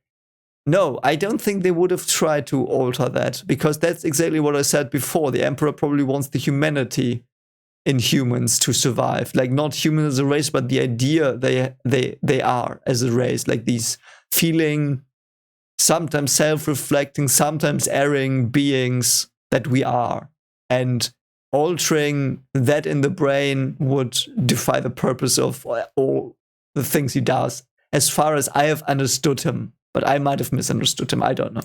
No, I don't think they would have tried to alter that, because that's exactly what I said before. The Emperor probably wants the humanity in humans to survive. Like, not human as a race, but the idea they are as a race. Like, these feeling, sometimes self-reflecting, sometimes erring beings that we are. And altering that in the brain would defy the purpose of all the things he does, as far as I have understood him. But I might have misunderstood him, I don't know.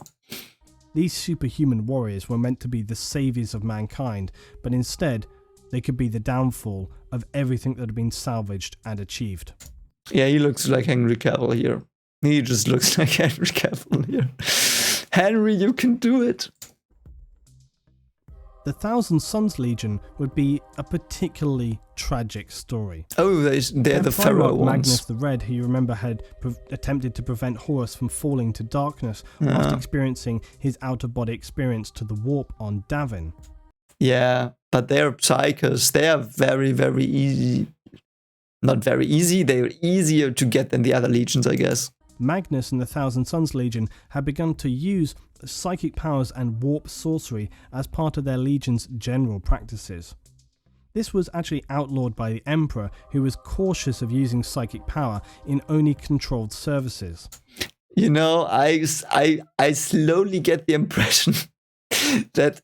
These superhuman warriors were meant to be the saviors of mankind, but instead, they could be the downfall of everything that had been salvaged and achieved. Yeah, he looks like Henry Cavill here. He just looks like Henry Cavill here. Henry, you can do it. The Thousand Sons Legion would be a particularly tragic story. Oh, they're the Pharaoh ones. Magnus the Red, who you remember had attempted to prevent Horus from falling to darkness whilst experiencing his out-of-body experience to the warp on Davin. Yeah, but they're psychos. They are very, very easy. Not very easy, they're easier to get than the other legions, I guess. Magnus and the Thousand Sons Legion had begun to use psychic powers and warp sorcery as part of their legion's general practices. This was actually outlawed by the Emperor, who was cautious of using psychic power in only controlled services. You know, I slowly get the impression that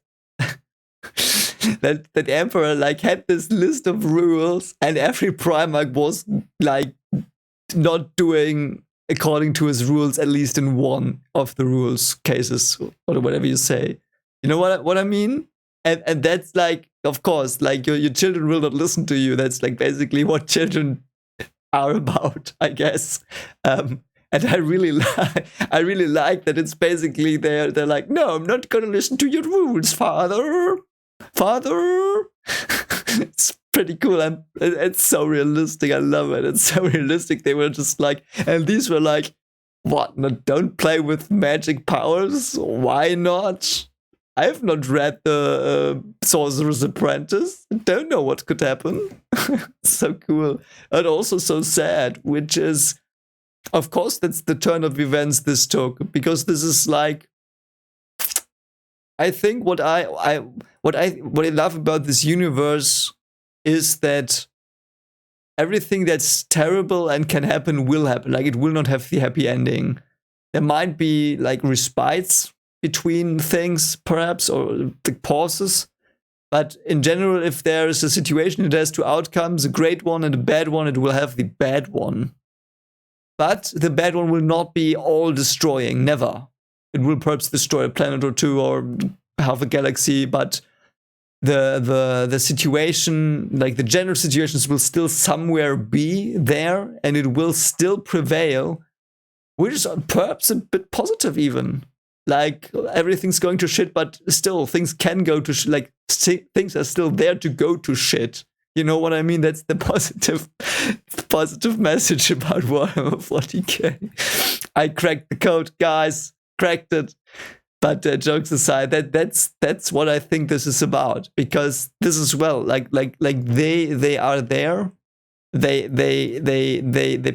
that emperor like had this list of rules, and every Primarch was like not doing according to his rules, at least in one of the rules cases, or whatever you say. You know what I mean? And that's like, of course, like your children will not listen to you. That's like basically what children are about, I guess. And I really like that it's basically they're like, no, I'm not gonna listen to your rules, father. It's pretty cool, and it's so realistic. I love it. It's so realistic. They were just like, and these were like, what? No, don't play with magic powers? Why not? I've not read the Sorcerer's Apprentice. I don't know what could happen. So cool. And also so sad, which is, of course, that's the turn of events this took, because this is like, I think what I love about this universe is that everything that's terrible and can happen will happen. Like, it will not have the happy ending. There might be like respites between things, perhaps, or the pauses. But in general, if there is a situation that has two outcomes, a great one and a bad one, it will have the bad one. But the bad one will not be all destroying, never. It will perhaps destroy a planet or two or half a galaxy, but the situation, like the general situations, will still somewhere be there, and it will still prevail, which is perhaps a bit positive even. Like, everything's going to shit, but still things can go to shit. Like, things are still there to go to shit. You know what I mean? That's the positive message about Warhammer 40k. I cracked the code, guys. Cracked it. But jokes aside, that's what I think this is about, because this is, well, like they are there. They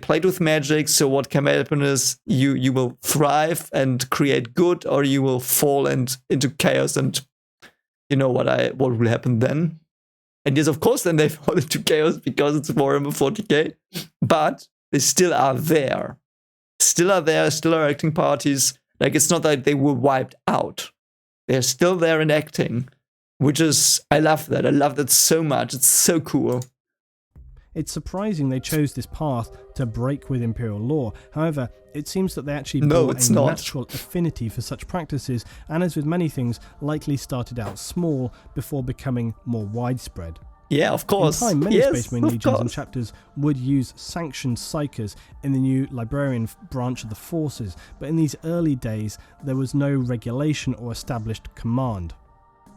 played with magic, so what can happen is you will thrive and create good, or you will fall into chaos, and you know what will happen then. And yes, of course, then they fall into chaos because it's Warhammer 40k. But they still are there. Still are acting parties. Like, it's not like they were wiped out. They're still there and acting, which is, I love that. I love that so much. It's so cool. It's surprising they chose this path to break with Imperial law. However, it seems that they actually brought a natural affinity for such practices, and as with many things, likely started out small before becoming more widespread. Yeah, of course. In time, many Space Marine legions and chapters would use sanctioned psychers in the new librarian branch of the forces, but in these early days, there was no regulation or established command.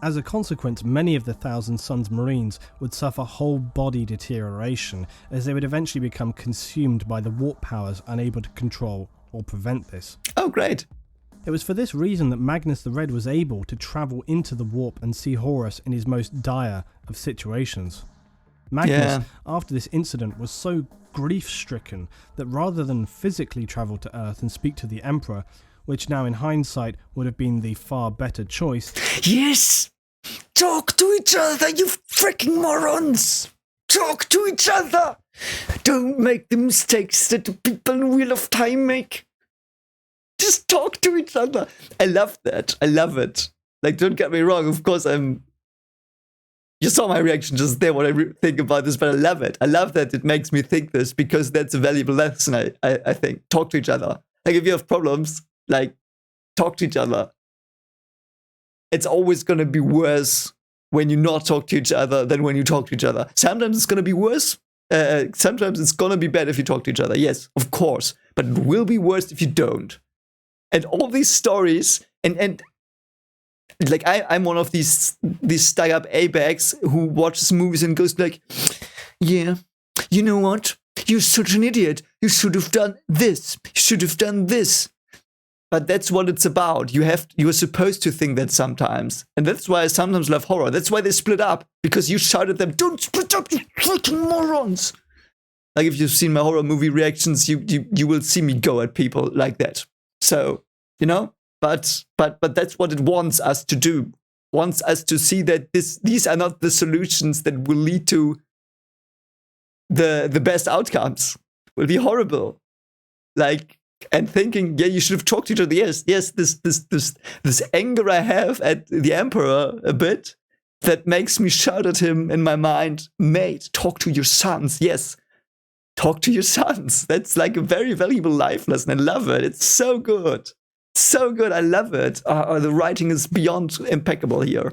As a consequence, many of the Thousand Sons Marines would suffer whole body deterioration, as they would eventually become consumed by the warp powers, unable to control or prevent this. Oh, great. It was for this reason that Magnus the Red was able to travel into the warp and see Horus in his most dire of situations. Magnus, after this incident, was so grief-stricken that rather than physically travel to Earth and speak to the Emperor, which now in hindsight would have been the far better choice. Yes! Talk to each other, you freaking morons! Talk to each other! Don't make the mistakes that the people in Wheel of Time make. Just talk to each other. I love that. I love it. Like, don't get me wrong, of course you saw my reaction just there, what I think about this, but I love it. I love that it makes me think this, because that's a valuable lesson, I think. Talk to each other. Like, if you have problems, like, talk to each other. It's always going to be worse when you not talk to each other than when you talk to each other. Sometimes it's going to be worse. Sometimes it's going to be bad if you talk to each other. Yes, of course. But it will be worse if you don't. And all these stories, and like, I'm one of these stuck-up A-bags who watches movies and goes like, yeah, you know what? You're such an idiot. You should have done this. You should have done this. But that's what it's about. You're supposed to think that sometimes. And that's why I sometimes love horror. That's why they split up. Because you shout at them, don't split up, you freaking morons. Like, if you've seen my horror movie reactions, you will see me go at people like that. So, you know, but that's what it wants us to do. Wants us to see that these are not the solutions that will lead to the best outcomes. Will be horrible. Like, and thinking, yeah, you should have talked to each other. Yes, this anger I have at the Emperor a bit, that makes me shout at him in my mind, mate, talk to your sons. Yes, talk to your sons. That's like a very valuable life lesson. I love it. It's so good. So good. I love it. The writing is beyond impeccable here.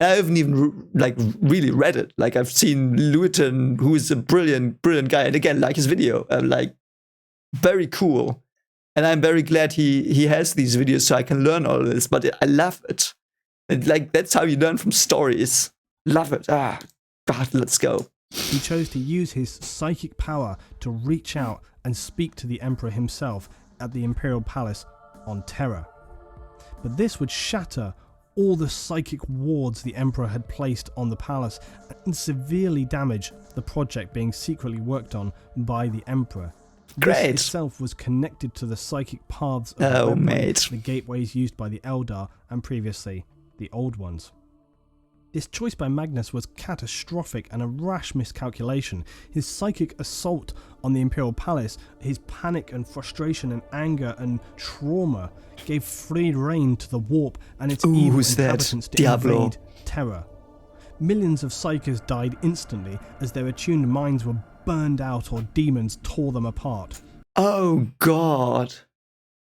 I haven't even really read it. Like, I've seen Luetin, who is a brilliant guy. And again, like his video, very cool. And I'm very glad he has these videos so I can learn all this. But I love it. That's how you learn from stories. Love it. God, let's go. He chose to use his psychic power to reach out and speak to the Emperor himself at the Imperial Palace on Terra. But this would shatter all the psychic wards the Emperor had placed on the palace and severely damage the project being secretly worked on by the Emperor. Great. This itself was connected to the psychic paths of the gateways used by the Eldar and previously the Old Ones. This choice by Magnus was catastrophic and a rash miscalculation. His psychic assault on the Imperial Palace, his panic and frustration and anger and trauma gave free rein to the warp and its evil inhabitants to invade Terra. Millions of psykers died instantly as their attuned minds were burned out or demons tore them apart. Oh God.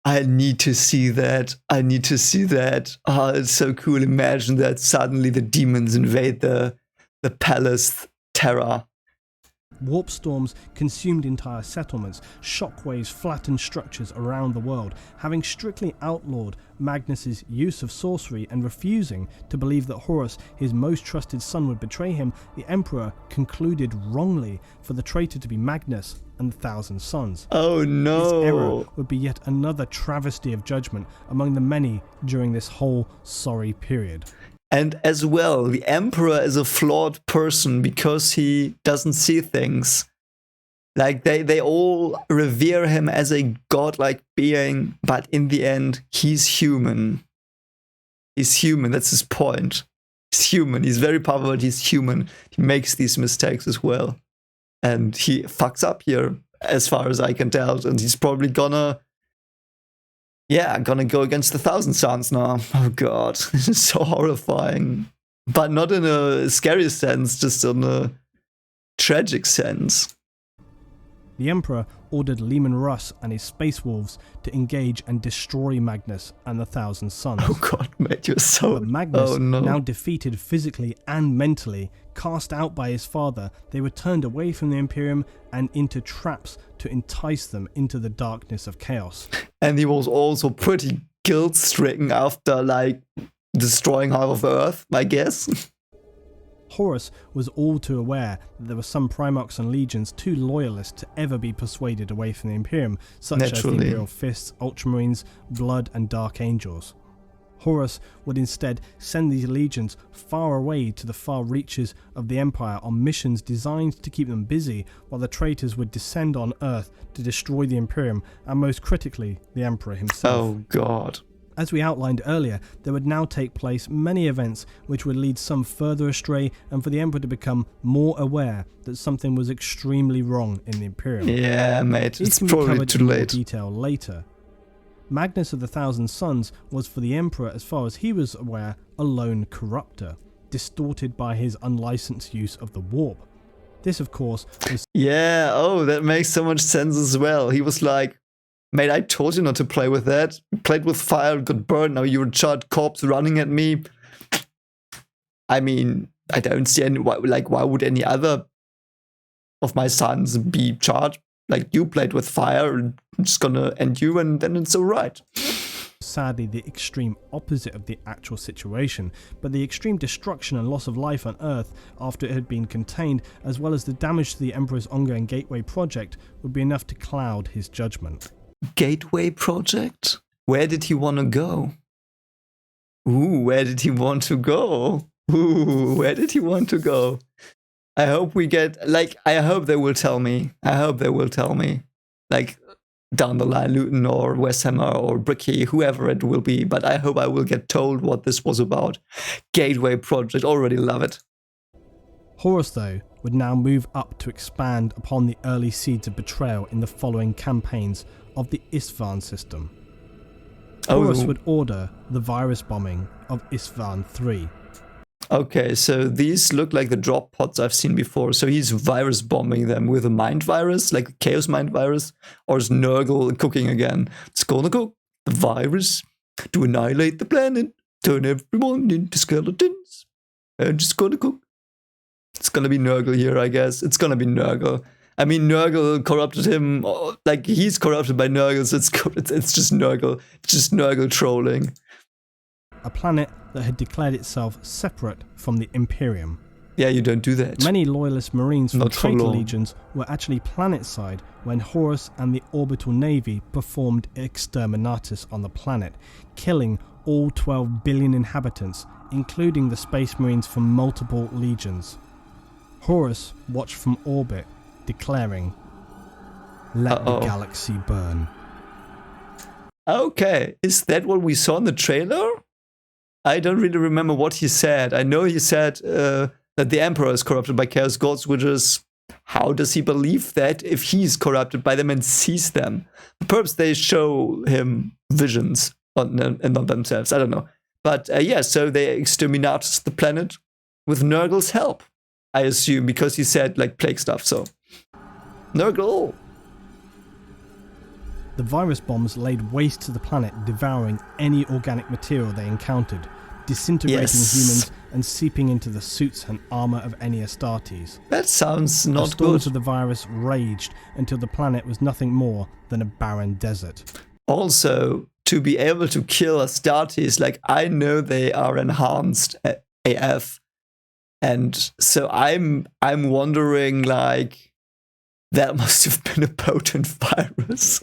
I need to see that. Oh, it's so cool. Imagine that suddenly the demons invade the palace Terra. Warp storms consumed entire settlements, shockwaves flattened structures around the world. Having strictly outlawed Magnus's use of sorcery and refusing to believe that Horus, his most trusted son, would betray him, the Emperor concluded wrongly for the traitor to be Magnus and the Thousand Sons. Oh no! This error would be yet another travesty of judgment among the many during this whole sorry period. And as well, the Emperor is a flawed person because he doesn't see things. Like, they all revere him as a godlike being, but in the end, he's human. He's human, that's his point. He's human, he's very powerful, but he's human. He makes these mistakes as well. And he fucks up here, as far as I can tell. And he's probably gonna go against the Thousand Sons now. Oh God, this is so horrifying. But not in a scary sense, just in a tragic sense. The Emperor ordered Leman Russ and his Space Wolves to engage and destroy Magnus and the Thousand Sons. Oh God, mate, you're so... But Magnus, now defeated physically and mentally, cast out by his father, they were turned away from the Imperium and into traps to entice them into the darkness of chaos. And he was also pretty guilt-stricken after, destroying half of Earth, I guess. Horus was all too aware that there were some Primarchs and Legions too loyalist to ever be persuaded away from the Imperium, such as the Imperial Fists, Ultramarines, Blood and Dark Angels. Horus would instead send these legions far away to the far reaches of the Empire on missions designed to keep them busy, while the traitors would descend on Earth to destroy the Imperium and, most critically, the Emperor himself. Oh God. As we outlined earlier, there would now take place many events which would lead some further astray and for the Emperor to become more aware that something was extremely wrong in the Imperium. Yeah, mate, it's probably too late. Detail later. Magnus of the Thousand Sons was for the Emperor, as far as he was aware, a lone corruptor, distorted by his unlicensed use of the warp. This, of course, was... Yeah, that makes so much sense as well. He was like, mate, I told you not to play with that. You played with fire, got burned, now you're a charred corpse running at me. I mean, I don't see any... why would any other of my sons be charred? Like, you played with fire, and I'm just gonna end you, and then it's alright. Sadly, the extreme opposite of the actual situation, but the extreme destruction and loss of life on Earth after it had been contained, as well as the damage to the Emperor's ongoing Gateway project, would be enough to cloud his judgment. Gateway project? Where did he want to go? Where did he want to go? I hope we get, I hope they will tell me. Down the line, Luetin or Westhammer or Bricky, whoever it will be. But I hope I will get told what this was about. Gateway project, already love it. Horus, though, would now move up to expand upon the early seeds of betrayal in the following campaigns of the Isstvan system. Horus would order the virus bombing of Isstvan III. Okay, so these look like the drop pods I've seen before. So he's virus bombing them with a mind virus, like the Chaos Mind virus, or is Nurgle cooking again? It's gonna cook the virus to annihilate the planet, turn everyone into skeletons, and just gonna cook. It's gonna be Nurgle here, I guess. It's gonna be Nurgle. I mean, Nurgle corrupted him, like he's corrupted by Nurgle, so it's just Nurgle. It's just Nurgle trolling. A planet that had declared itself separate from the Imperium. Yeah, you don't do that. Many loyalist Marines from Not for traitor long. legions were actually planetside when Horus and the Orbital Navy performed exterminatus on the planet, killing all 12 billion inhabitants, including the Space Marines from multiple legions. Horus watched from orbit, declaring, "Let the galaxy burn." Okay, is that what we saw in the trailer? I don't really remember what he said. I know he said that the Emperor is corrupted by Chaos Gods, which is, how does he believe that if he's corrupted by them and sees them? Perhaps they show him visions and not themselves. I don't know. But yeah, so they exterminated the planet with Nurgle's help, I assume, because he said like plague stuff. So Nurgle. The virus bombs laid waste to the planet, devouring any organic material they encountered, disintegrating humans and seeping into the suits and armor of any Astartes. That sounds not the storms good. of the virus raged until the planet was nothing more than a barren desert. Also, to be able to kill Astartes, like I know they are enhanced AF, and so I'm wondering, like, that must have been a potent virus.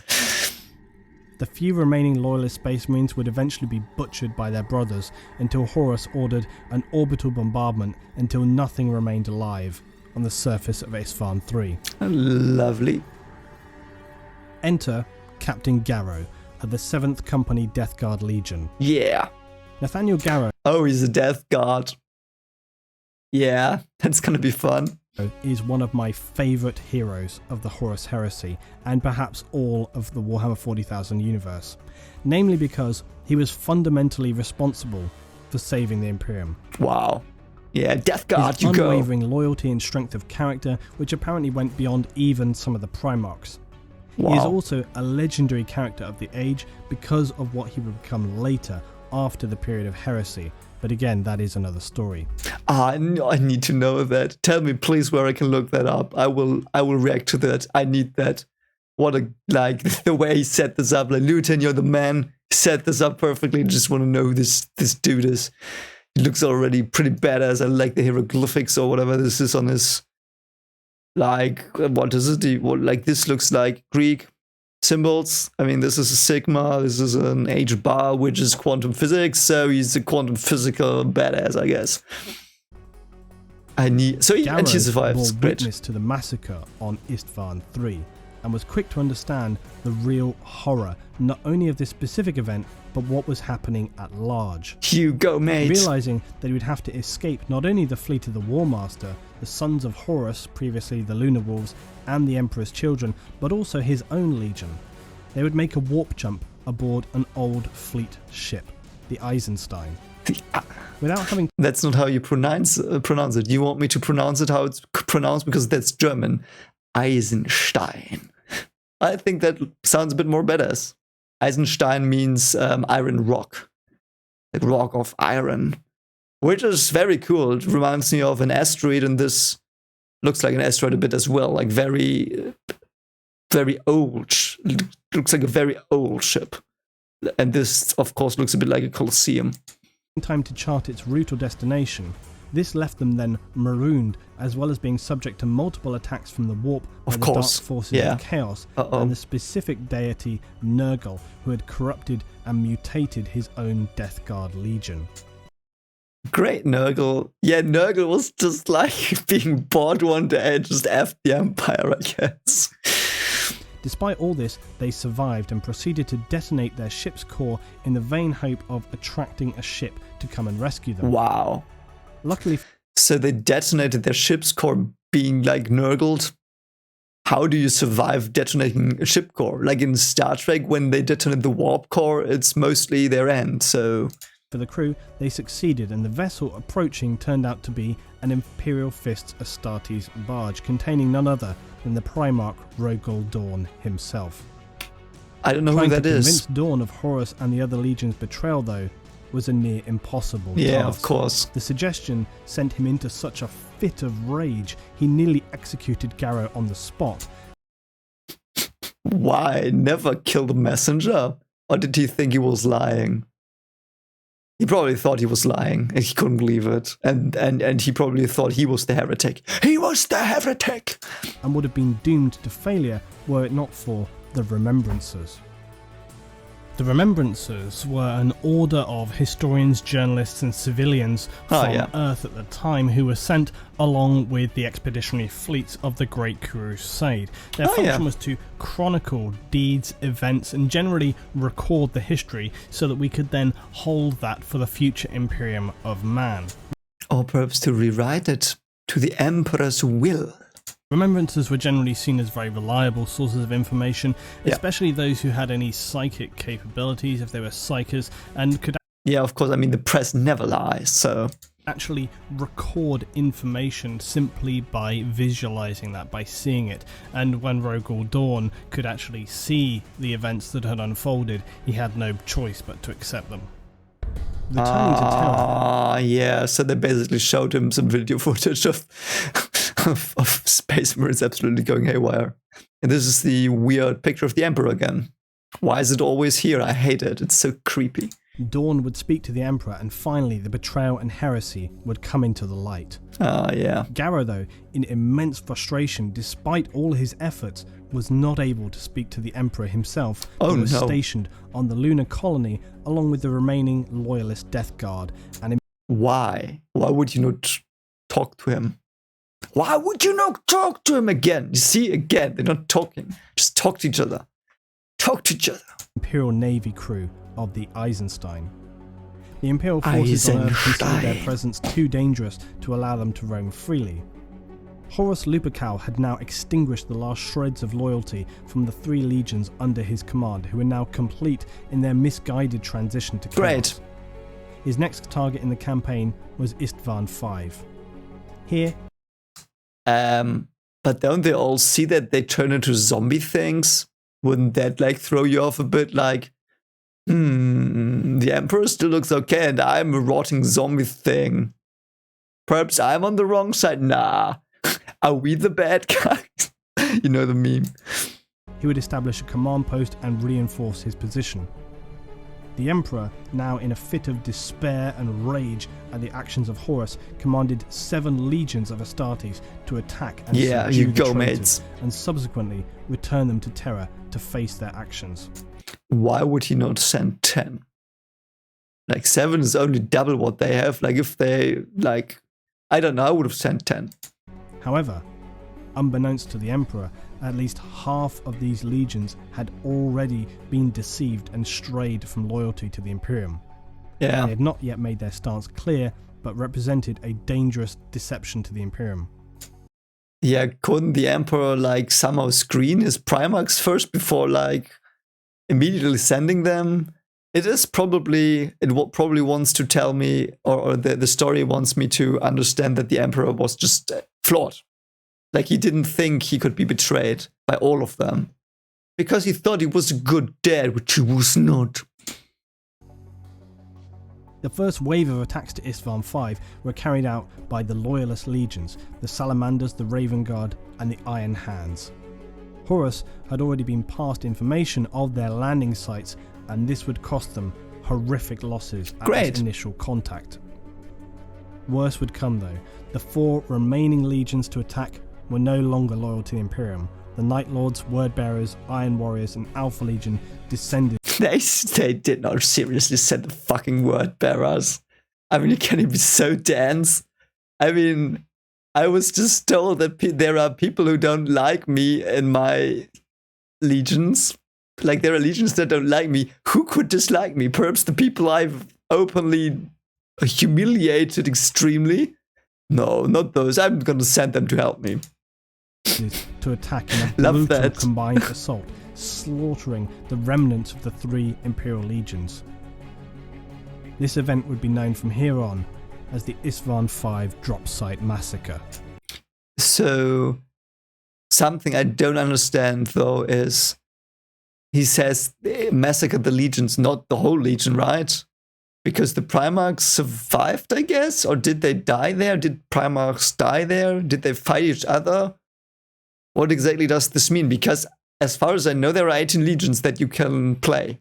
The few remaining loyalist Space Marines would eventually be butchered by their brothers until Horus ordered an orbital bombardment until nothing remained alive on the surface of Isfahan 3. Lovely. Enter Captain Garrow of the 7th Company Death Guard Legion. Yeah. Nathaniel Garrow. Oh, he's a Death Guard. Yeah, that's gonna be fun. Is one of my favourite heroes of the Horus Heresy and perhaps all of the Warhammer 40,000 universe, namely because he was fundamentally responsible for saving the Imperium. Wow. Yeah, Death Guard, His you go. unwavering loyalty and strength of character, which apparently went beyond even some of the Primarchs. Wow. He is also a legendary character of the age because of what he would become later after the period of heresy. But again, that is another story. I need to know that. Tell me, please, where I can look that up. I will react to that. I need that. What a, like, the way he set this up. Like, Luetin, you're the man. Set this up perfectly. Just want to know who this dude is. He looks already pretty badass. I like the hieroglyphics or whatever this is on his, like, what is it? Like, this looks like Greek symbols. I mean, this is a sigma, this is an H bar, which is quantum physics, so he's a quantum physical badass, I guess. And he survives. Bore witness to the massacre on Isfahan 3 and was quick to understand the real horror, not only of this specific event, but what was happening at large. You go, mate. Realizing that he would have to escape not only the fleet of the War Master, the sons of Horus, previously the Lunar Wolves, and the Emperor's children, but also his own legion. They would make a warp jump aboard an old fleet ship, the Eisenstein. Without having... That's not how you pronounce it. You want me to pronounce it how it's pronounced because that's German. Eisenstein. I think that sounds a bit more badass. Eisenstein means iron rock. Like rock of iron. Which is very cool. It reminds me of an asteroid, and this looks like an asteroid a bit as well. Like very, very old. Looks like a very old ship. And this, of course, looks a bit like a Colosseum. Time to chart its route or destination. This left them then marooned, as well as being subject to multiple attacks from the warp by the dark forces of chaos and the specific deity Nurgle, who had corrupted and mutated his own Death Guard Legion. Great, Nurgle. Yeah, Nurgle was just like being bored one day and just F the Empire, I guess. Despite all this, they survived and proceeded to detonate their ship's core in the vain hope of attracting a ship to come and rescue them. Wow. Luckily... So they detonated their ship's core being like Nurgled. How do you survive detonating a ship core? Like in Star Trek, when they detonate the warp core, it's mostly their end, so... For the crew, they succeeded, and the vessel approaching turned out to be an Imperial Fists Astartes barge containing none other than the Primarch Rogol Dorn himself. I don't know who that is. Trying to convince Dorn of Horus and the other Legion's betrayal, though, was a near impossible task. Yeah, of course. The suggestion sent him into such a fit of rage, he nearly executed Garrow on the spot. Why? Never kill the messenger? Or did he think he was lying? He probably thought he was lying, and he couldn't believe it. And he probably thought he was the heretic. He was the heretic! And would have been doomed to failure were it not for the Remembrancers. The Remembrancers were an order of historians, journalists and civilians from Earth at the time who were sent along with the expeditionary fleets of the Great Crusade. Their function was to chronicle deeds, events and generally record the history so that we could then hold that for the future Imperium of Man. Or perhaps to rewrite it to the Emperor's will. Remembrancers were generally seen as very reliable sources of information, especially those who had any psychic capabilities, if they were psychers, and could... Yeah, of course, I mean, the press never lies, so... actually record information simply by visualizing that, by seeing it. And when Rogol Dorn could actually see the events that had unfolded, he had no choice but to accept them. Returning to Terra... yeah, so they basically showed him some video footage of Space Marines absolutely going haywire. And this is the weird picture of the Emperor again. Why is it always here? I hate it. It's so creepy. Dorn would speak to the Emperor, and finally the betrayal and heresy would come into the light. Garrow, though, in immense frustration, despite all his efforts, was not able to speak to the Emperor himself, who was stationed on the lunar colony along with the remaining loyalist Death Guard. And why? Why would you not talk to him? Why would you not talk to him again? You see, again, they're not talking. Just talk to each other. Talk to each other. Imperial Navy crew of the Eisenstein. The Imperial forces on Earth considered their presence too dangerous to allow them to roam freely. Horus Lupercal had now extinguished the last shreds of loyalty from the 3 legions under his command, who were now complete in their misguided transition to chaos. His next target in the campaign was Istvan V. Here... but don't they all see that they turn into zombie things? Wouldn't that like throw you off a bit? Like, the Emperor still looks okay and I'm a rotting zombie thing. Perhaps I'm on the wrong side? Nah. Are we the bad guys? You know the meme. He would establish a command post and reinforce his position. The Emperor, now in a fit of despair and rage at the actions of Horus, commanded 7 legions of Astartes to attack and subdue the traitors, and subsequently return them to Terra to face their actions. Why would he not send 10? Like 7 is only double what they have. Like if they, like, I don't know, I would have sent 10. However, unbeknownst to the Emperor, at least half of these legions had already been deceived and strayed from loyalty to the Imperium. They had not yet made their stance clear, but represented a dangerous deception to the Imperium. Yeah, couldn't the Emperor like somehow screen his Primarchs first before like immediately sending them? It probably wants to tell me, or the story wants me to understand that the Emperor was just flawed. Like he didn't think he could be betrayed by all of them. Because he thought he was a good dad, which he was not. The first wave of attacks to Istvan V were carried out by the Loyalist legions, the Salamanders, the Raven Guard, and the Iron Hands. Horus had already been passed information of their landing sites, and this would cost them horrific losses at this initial contact. Worse would come though. The 4 remaining legions to attack were no longer loyal to the Imperium. The Night Lords, Word Bearers, Iron Warriors, and Alpha Legion descended. They did not seriously send the fucking Word Bearers. I mean, you can't be so dense. I mean, I was just told that there are people who don't like me in my legions. Like, there are legions that don't like me. Who could dislike me? Perhaps the people I've openly humiliated extremely? No, not those. I'm gonna send them to help me. To attack in a brutal combined assault, slaughtering the remnants of the 3 Imperial legions. This event would be known from here on as the Isstvan V Drop Site Massacre. So, something I don't understand though is he says they massacred the legions, not the whole legion, right? Because the Primarchs survived, I guess? Or did they die there? Did Primarchs die there? Did they fight each other? What exactly does this mean? Because as far as I know, there are 18 legions that you can play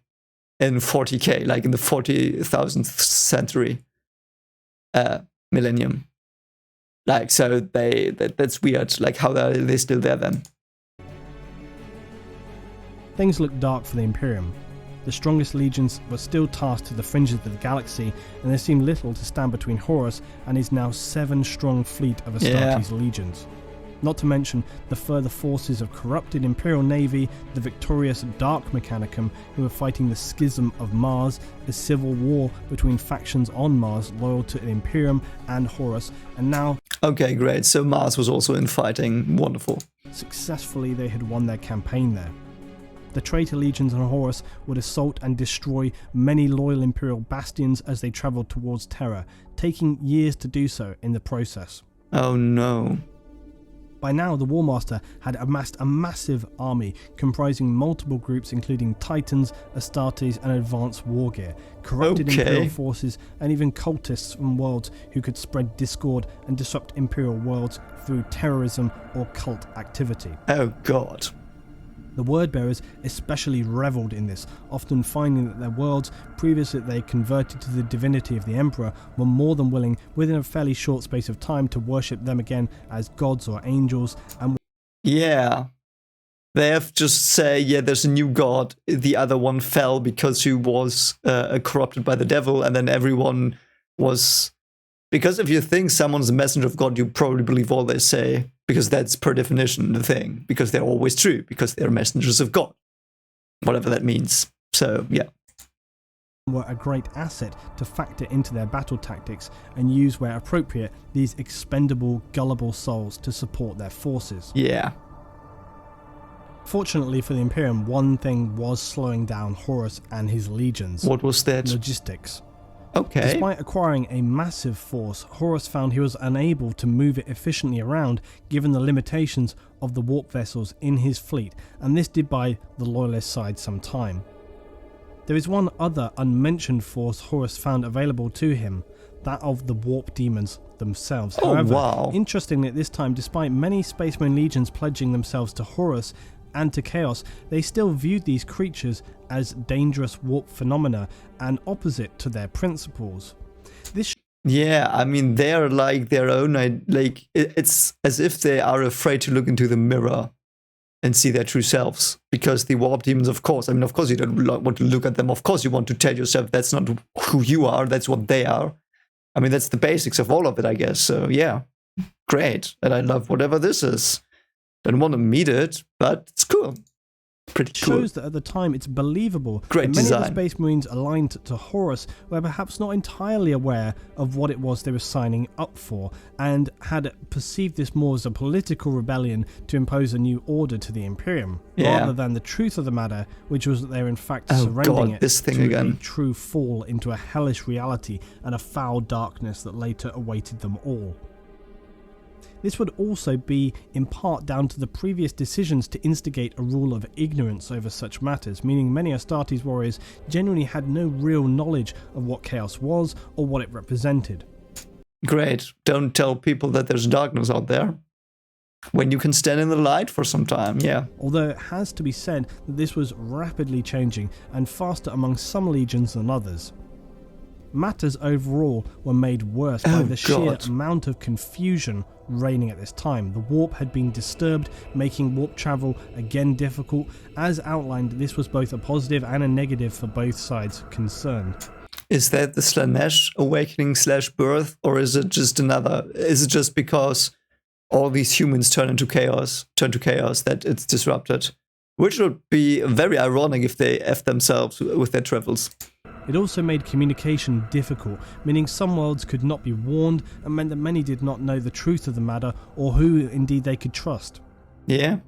in 40k, like in the 40,000th century millennium. Like, so that's weird. Like, how are they still there then? Things look dark for the Imperium. The strongest legions were still tasked to the fringes of the galaxy, and there seemed little to stand between Horus and his now 7-strong fleet of Astartes legions. Not to mention the further forces of corrupted Imperial Navy, the victorious Dark Mechanicum, who were fighting the Schism of Mars, a civil war between factions on Mars loyal to the Imperium and Horus, and now... Okay, great. So Mars was also in fighting. Wonderful. Successfully, they had won their campaign there. The traitor legions on Horus would assault and destroy many loyal Imperial bastions as they travelled towards Terra, taking years to do so in the process. Oh no. By now, the War Master had amassed a massive army comprising multiple groups including Titans, Astartes and advanced war gear, corrupted Imperial forces and even cultists from worlds who could spread discord and disrupt Imperial worlds through terrorism or cult activity. Oh god. The Wordbearers especially revelled in this, often finding that their worlds, previously they converted to the divinity of the Emperor, were more than willing, within a fairly short space of time, to worship them again as gods or angels. And yeah, they have just say, yeah, there's a new god. The other one fell because he was corrupted by the devil, and then everyone was... Because if you think someone's a messenger of God, you probably believe all they say, because that's per definition the thing, because they're always true, because they're messengers of God, whatever that means. So, yeah. Were a great asset to factor into their battle tactics and use where appropriate these expendable, gullible souls to support their forces. Yeah. Fortunately for the Imperium, one thing was slowing down Horus and his legions. What was that? Logistics. Okay. Despite acquiring a massive force, Horus found he was unable to move it efficiently around given the limitations of the warp vessels in his fleet, and this did buy the Loyalist side some time. There is one other unmentioned force Horus found available to him, that of the warp demons themselves. However, interestingly at this time, despite many Space Marine legions pledging themselves to Horus and to Chaos, they still viewed these creatures as dangerous warp phenomena and opposite to their principles. Yeah, I mean, they're like their own, like, it's as if they are afraid to look into the mirror and see their true selves. Because the warp demons, of course, I mean, of course you don't want to look at them. Of course you want to tell yourself that's not who you are, that's what they are. I mean, that's the basics of all of it, I guess. So, yeah, great. And I love whatever this is. Don't want to meet it, but it's cool. Pretty cool. Shows that at the time it's believable. Great design. Many of the Space Marines aligned to Horus were perhaps not entirely aware of what it was they were signing up for, and had perceived this more as a political rebellion to impose a new order to the Imperium, rather than the truth of the matter, which was that they were in fact surrendering a true fall into a hellish reality and a foul darkness that later awaited them all. This would also be in part down to the previous decisions to instigate a rule of ignorance over such matters, meaning many Astartes warriors genuinely had no real knowledge of what Chaos was or what it represented. Great. Don't tell people that there's darkness out there when you can stand in the light for some time, yeah. Although it has to be said that this was rapidly changing and faster among some legions than others. Matters overall were made worse by the sheer amount of confusion reigning at this time. The warp had been disturbed, making warp travel again difficult. As outlined, this was both a positive and a negative for both sides concerned. Is that the Slanesh awakening / birth, or is it just is it just because all these humans turn to chaos that it's disrupted? Which would be very ironic if they F themselves with their travels. It also made communication difficult, meaning some worlds could not be warned, and meant that many did not know the truth of the matter or who indeed they could trust. Yeah.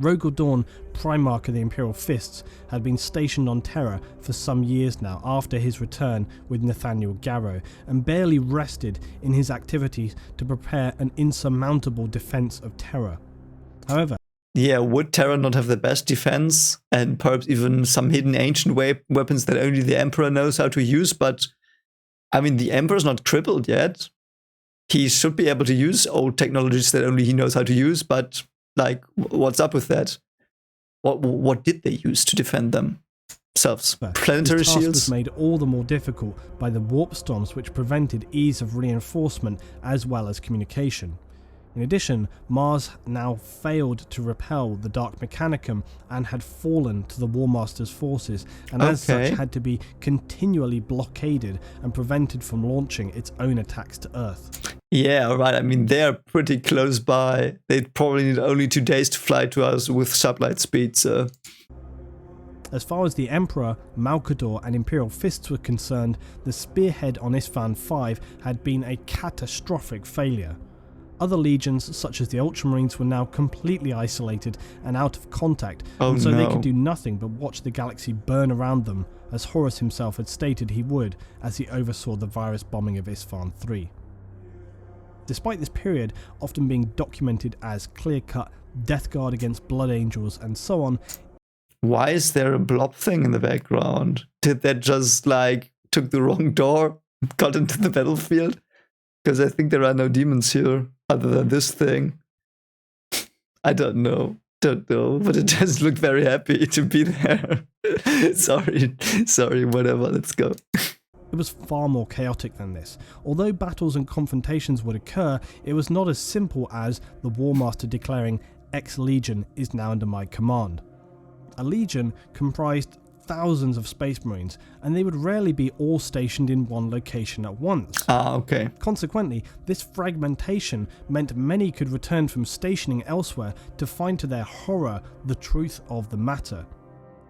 Rogel Dawn, Primarch of the Imperial Fists, had been stationed on Terra for some years now after his return with Nathaniel Garrow, and barely rested in his activities to prepare an insurmountable defense of Terra. However, yeah, would Terra not have the best defense, and perhaps even some hidden ancient weapons that only the Emperor knows how to use? But, I mean, the Emperor's not crippled yet. He should be able to use old technologies that only he knows how to use, but, like, what's up with that? What did they use to defend themselves? Planetary his task shields? was made all the more difficult by the warp storms which prevented ease of reinforcement as well as communication. In addition, Mars now failed to repel the Dark Mechanicum and had fallen to the War Master's forces, and as such had to be continually blockaded and prevented from launching its own attacks to Earth. Yeah, right. I mean, they're pretty close by. They'd probably need only 2 days to fly to us with sublight speed, so... As far as the Emperor, Malkador and Imperial Fists were concerned, the spearhead on Isfahan V had been a catastrophic failure. Other legions, such as the Ultramarines, were now completely isolated and out of contact, and so they could do nothing but watch the galaxy burn around them, as Horus himself had stated he would as he oversaw the virus bombing of Isfahan III. Despite this period often being documented as clear-cut, death guard against blood angels and so on... Why is there a blob thing in the background? Did that just, like, took the wrong door, got into the battlefield? Because I think there are no demons here, other than this thing. I don't know, but it does look very happy to be there. sorry, whatever, let's go. It was far more chaotic than this. Although battles and confrontations would occur, it was not as simple as the War Master declaring, X Legion is now under my command. A legion comprised thousands of Space Marines, and they would rarely be all stationed in one location at once. Okay. Consequently, this fragmentation meant many could return from stationing elsewhere to find to their horror the truth of the matter.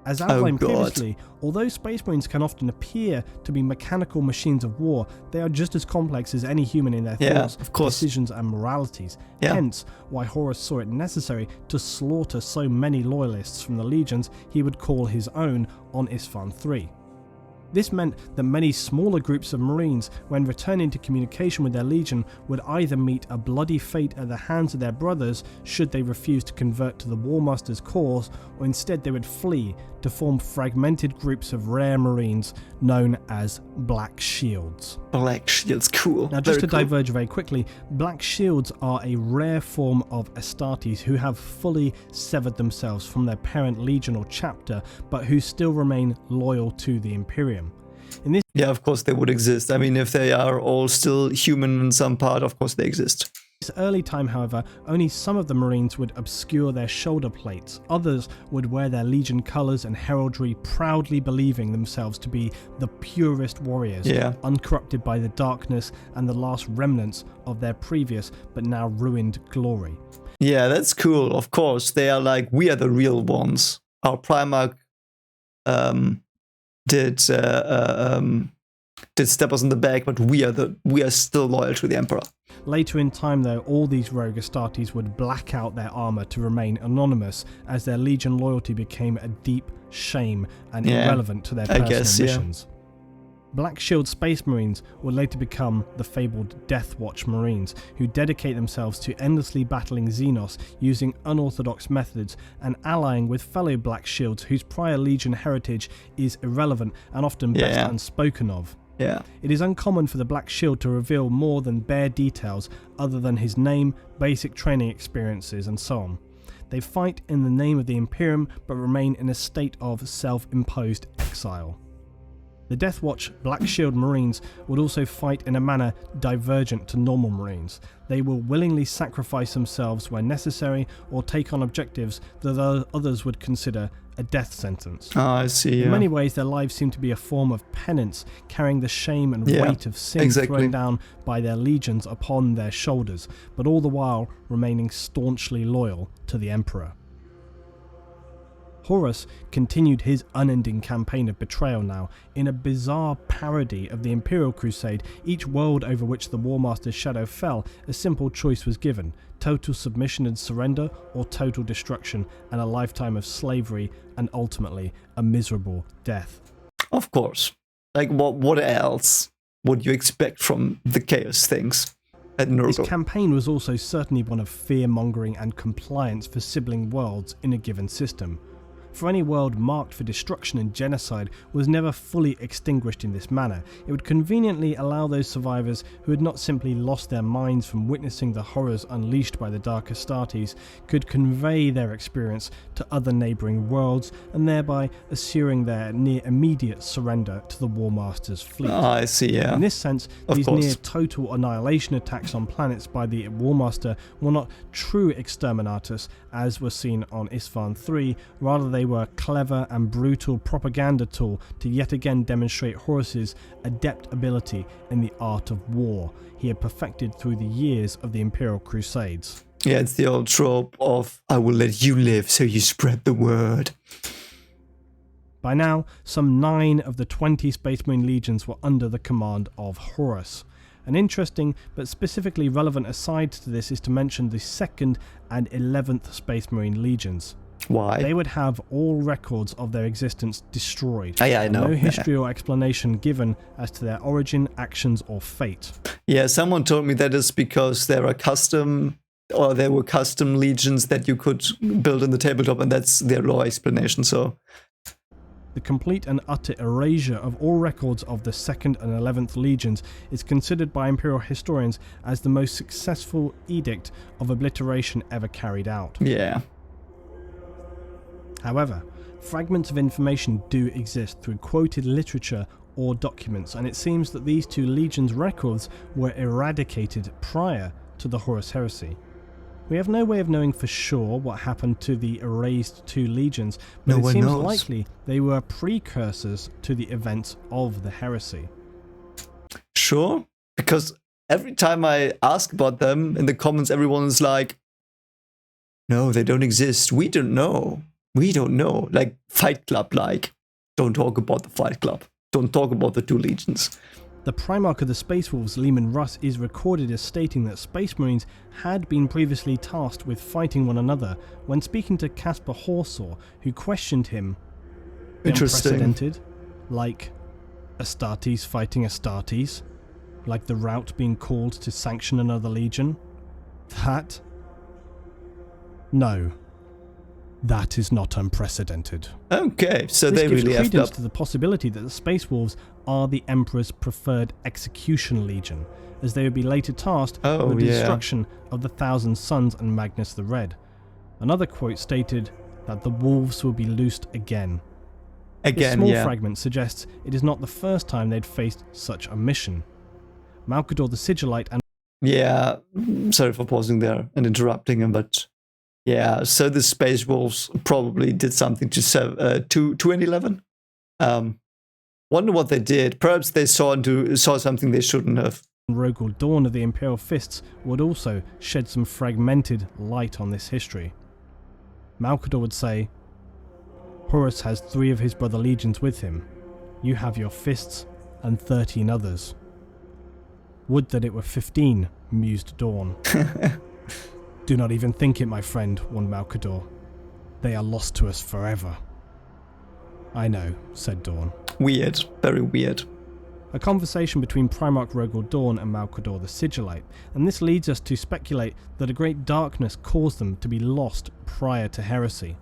As outlined previously, although Space Marines can often appear to be mechanical machines of war, they are just as complex as any human in their thoughts, decisions and moralities. Hence, why Horus saw it necessary to slaughter so many loyalists from the legions he would call his own on Isfahan III. This meant that many smaller groups of Marines, when returning to communication with their legion, would either meet a bloody fate at the hands of their brothers should they refuse to convert to the War Master's cause, or instead they would flee to form fragmented groups of rare Marines known as Black Shields. Black Shields, cool. Now, just to diverge very quickly, Black Shields are a rare form of Astartes who have fully severed themselves from their parent legion or chapter, but who still remain loyal to the Imperium. Yeah, of course they would exist. I mean, if they are all still human in some part, of course they exist. In this early time, however, only some of the Marines would obscure their shoulder plates. Others would wear their legion colours and heraldry, proudly believing themselves to be the purest warriors, uncorrupted by the darkness and the last remnants of their previous but now ruined glory. Yeah, that's cool. Of course, they are like, we are the real ones. Our Primarch did stab us in the back, but we are still loyal to the Emperor. Later in time, though, all these rogue Astartes would black out their armor to remain anonymous, as their legion loyalty became a deep shame and irrelevant to their personal missions. Black Shield Space Marines would later become the fabled Death Watch Marines, who dedicate themselves to endlessly battling Xenos using unorthodox methods and allying with fellow Black Shields whose prior Legion heritage is irrelevant and often best unspoken of. It is uncommon for the Black Shield to reveal more than bare details other than his name, basic training experiences, and so on. They fight in the name of the Imperium but remain in a state of self-imposed exile. The Death Watch Black Shield Marines would also fight in a manner divergent to normal Marines. They will willingly sacrifice themselves where necessary or take on objectives that others would consider a death sentence. I see. In many ways, their lives seem to be a form of penance, carrying the shame and weight of sin thrown down by their legions upon their shoulders, but all the while remaining staunchly loyal to the Emperor. Horus continued his unending campaign of betrayal now, in a bizarre parody of the Imperial Crusade. Each world over which the War Master's shadow fell, a simple choice was given: total submission and surrender, or total destruction and a lifetime of slavery, and ultimately a miserable death. Of course. Like, what else would you expect from the Chaos things at Nurgle? His campaign was also certainly one of fear-mongering and compliance for sibling worlds in a given system. For any world marked for destruction and genocide was never fully extinguished in this manner. It would conveniently allow those survivors who had not simply lost their minds from witnessing the horrors unleashed by the Dark Astartes could convey their experience to other neighbouring worlds, and thereby assuring their near immediate surrender to the War Master's fleet. I see, yeah. In this sense, these near total annihilation attacks on planets by the War Master were not true exterminatus as were seen on Isfahan 3, rather they were a clever and brutal propaganda tool to yet again demonstrate Horus's adept ability in the art of war he had perfected through the years of the Imperial Crusades. Yeah, it's the old trope of, I will let you live so you spread the word. By now, some 9 of the 20 Space Marine legions were under the command of Horus. An interesting but specifically relevant aside to this is to mention the 2nd and 11th Space Marine legions. Why? They would have all records of their existence destroyed. Yeah, I know. No history or explanation given as to their origin, actions, or fate. Yeah, someone told me that is because there were custom legions that you could build in the tabletop, and that's their lore explanation. So the complete and utter erasure of all records of the 2nd and 11th legions is considered by Imperial historians as the most successful edict of obliteration ever carried out. Yeah. However, fragments of information do exist through quoted literature or documents, and it seems that these 2 legions' records were eradicated prior to the Horus Heresy. We have no way of knowing for sure what happened to the erased 2 legions, but it seems likely they were precursors to the events of the heresy. Sure, because every time I ask about them in the comments, everyone is like, no, they don't exist. We don't know. Like Fight Club, like, don't talk about the Fight Club. Don't talk about the 2 legions. The Primarch of the Space Wolves, Leman Russ, is recorded as stating that Space Marines had been previously tasked with fighting one another when speaking to Caspar Horsor, who questioned him. Unprecedented, like Astartes fighting Astartes, like the route being called to sanction another legion. That? No. That is not unprecedented. Okay, so they really effed up. This gives credence to the possibility that the Space Wolves are the Emperor's preferred execution legion, as they would be later tasked with the destruction of the Thousand Sons and Magnus the Red. Another quote stated that the wolves will be loosed again. This small fragment suggests it is not the first time they'd faced such a mission. Malcador the Sigillite and... Yeah, sorry for pausing there and interrupting him, but... Yeah, so the Space Wolves probably did something to 211. Wonder what they did. Perhaps they saw something they shouldn't have. Rogel Dawn of the Imperial Fists would also shed some fragmented light on this history. Malcador would say, Horus has 3 of his brother legions with him. You have your fists and 13 others. Would that it were 15, mused Dawn. Do not even think it, my friend, warned Malcador. They are lost to us forever. I know, said Dawn. Weird. Very weird. A conversation between Primarch Rogel Dawn and Malcador the Sigillite, and this leads us to speculate that a great darkness caused them to be lost prior to heresy.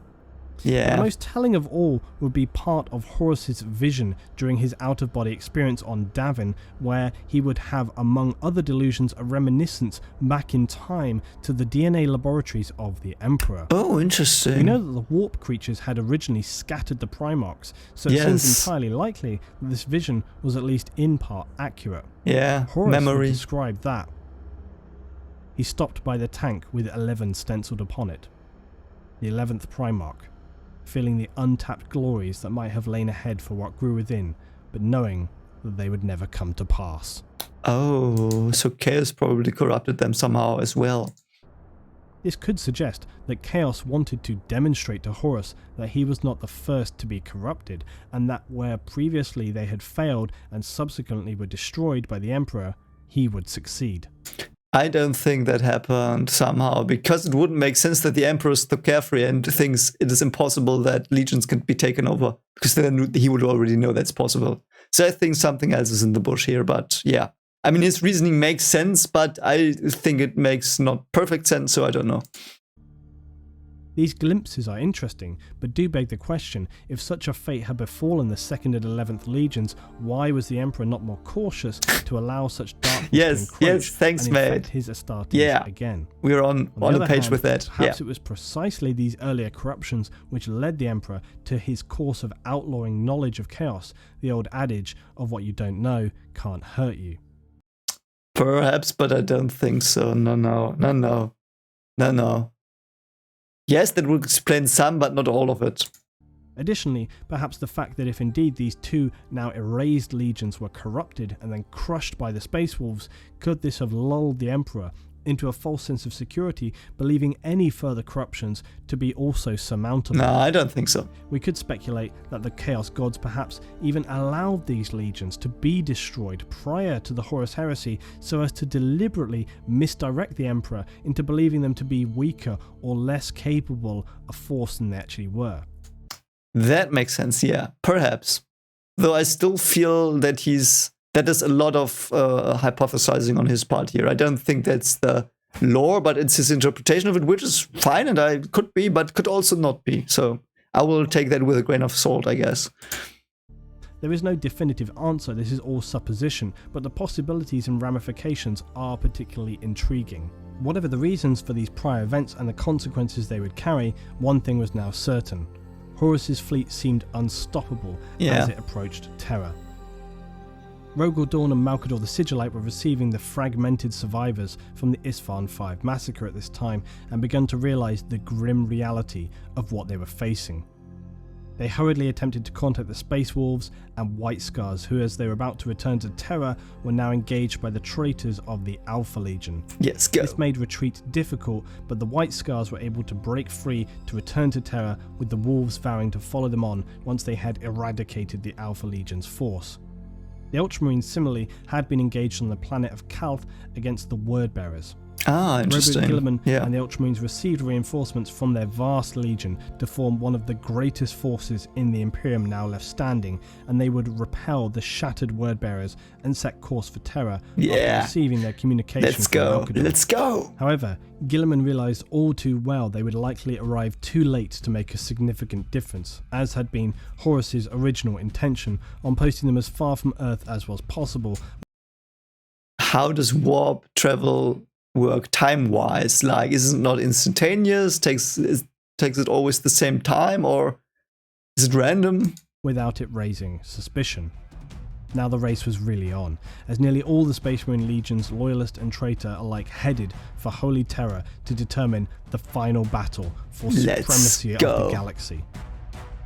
Yeah. But the most telling of all would be part of Horus's vision during his out-of-body experience on Davin, where he would have, among other delusions, a reminiscence back in time to the DNA laboratories of the Emperor. Oh, interesting. We know that the warp creatures had originally scattered the Primarchs, so it seems entirely likely that this vision was at least in part accurate. Yeah, Horus would describe that. He stopped by the tank with 11 stenciled upon it. The 11th Primarch, feeling the untapped glories that might have lain ahead for what grew within, but knowing that they would never come to pass. Oh, so Chaos probably corrupted them somehow as well. This could suggest that Chaos wanted to demonstrate to Horus that he was not the first to be corrupted, and that where previously they had failed and subsequently were destroyed by the Emperor, he would succeed. I don't think that happened somehow, because it wouldn't make sense that the Emperor is so carefree and thinks it is impossible that legions can be taken over, because then he would already know that's possible. So I think something else is in the bush here, but yeah. I mean, his reasoning makes sense, but I think it makes not perfect sense, so I don't know. These glimpses are interesting, but do beg the question, if such a fate had befallen the 2nd and 11th Legions, why was the Emperor not more cautious to allow such darkness to encroach yes, thanks, and infect his Astartes again? We're on the page with that. Perhaps it was precisely these earlier corruptions which led the Emperor to his course of outlawing knowledge of chaos, the old adage of what you don't know can't hurt you. Perhaps, but I don't think so. No. Yes, that would explain some, but not all of it. Additionally, perhaps the fact that if indeed these two now erased legions were corrupted and then crushed by the Space Wolves, could this have lulled the Emperor into a false sense of security, believing any further corruptions to be also surmountable? No, I don't think so. We could speculate that the Chaos Gods perhaps even allowed these legions to be destroyed prior to the Horus Heresy so as to deliberately misdirect the Emperor into believing them to be weaker or less capable of force than they actually were. That makes sense, yeah, perhaps. Though I still feel that that is a lot of hypothesizing on his part here. I don't think that's the lore, but it's his interpretation of it, which is fine, and I could be, but could also not be. So I will take that with a grain of salt, I guess. There is no definitive answer, this is all supposition, but the possibilities and ramifications are particularly intriguing. Whatever the reasons for these prior events and the consequences they would carry, one thing was now certain. Horus's fleet seemed unstoppable as it approached Terra. Rogel Dawn and Malkador the Sigillite were receiving the fragmented survivors from the Isfahan 5 massacre at this time and begun to realise the grim reality of what they were facing. They hurriedly attempted to contact the Space Wolves and White Scars, who, as they were about to return to Terra, were now engaged by the traitors of the Alpha Legion. Yes, go. This made retreat difficult, but the White Scars were able to break free to return to Terra, with the Wolves vowing to follow them on once they had eradicated the Alpha Legion's force. The Ultramarines similarly had been engaged on the planet of Calth against the Wordbearers. Interesting. Robert Guilliman and the Ultramarines received reinforcements from their vast legion to form one of the greatest forces in the Imperium now left standing, and they would repel the shattered Wordbearers and set course for Terra after receiving their communication from Malkador. Let's go! However, Guilliman realised all too well they would likely arrive too late to make a significant difference, as had been Horus's original intention on posting them as far from Earth as was possible. How does warp travel work time-wise? Like, is it not instantaneous? Takes it always the same time, or is it random? Without it raising suspicion. Now the race was really on, as nearly all the Space Marine legions, loyalist and traitor alike, headed for Holy Terror to determine the final battle for supremacy of the galaxy.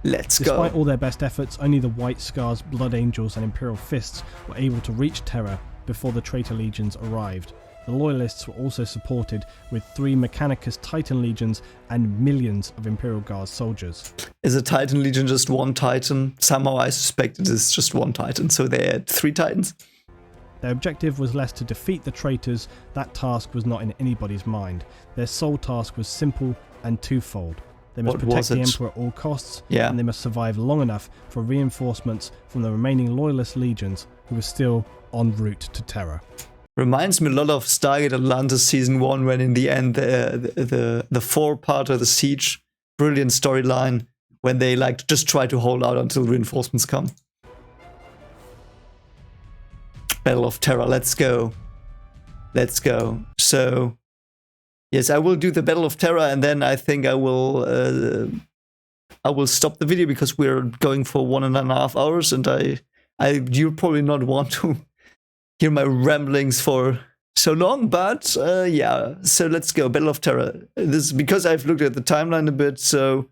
Despite all their best efforts, only the White Scars, Blood Angels and Imperial Fists were able to reach Terra before the traitor legions arrived. The Loyalists were also supported with 3 Mechanicus Titan legions and millions of Imperial Guard soldiers. Is a Titan legion just one Titan? Somehow I suspect it is just one Titan, so they had 3 Titans? Their objective was less to defeat the traitors. That task was not in anybody's mind. Their sole task was simple and twofold. They must protect the Emperor at all costs, and they must survive long enough for reinforcements from the remaining Loyalist legions who were still en route to Terra. Reminds me a lot of Stargate Atlantis Season 1, when in the end the 4-part of the Siege, brilliant storyline, when they like just try to hold out until reinforcements come. Battle of Terra, let's go. Let's go. So, yes, I will do the Battle of Terra, and then I think I will stop the video, because we're going for 1.5 hours, and you'll probably not want to hear my ramblings for so long, but yeah, so let's go. Battle of Terra. This is because I've looked at the timeline a bit, so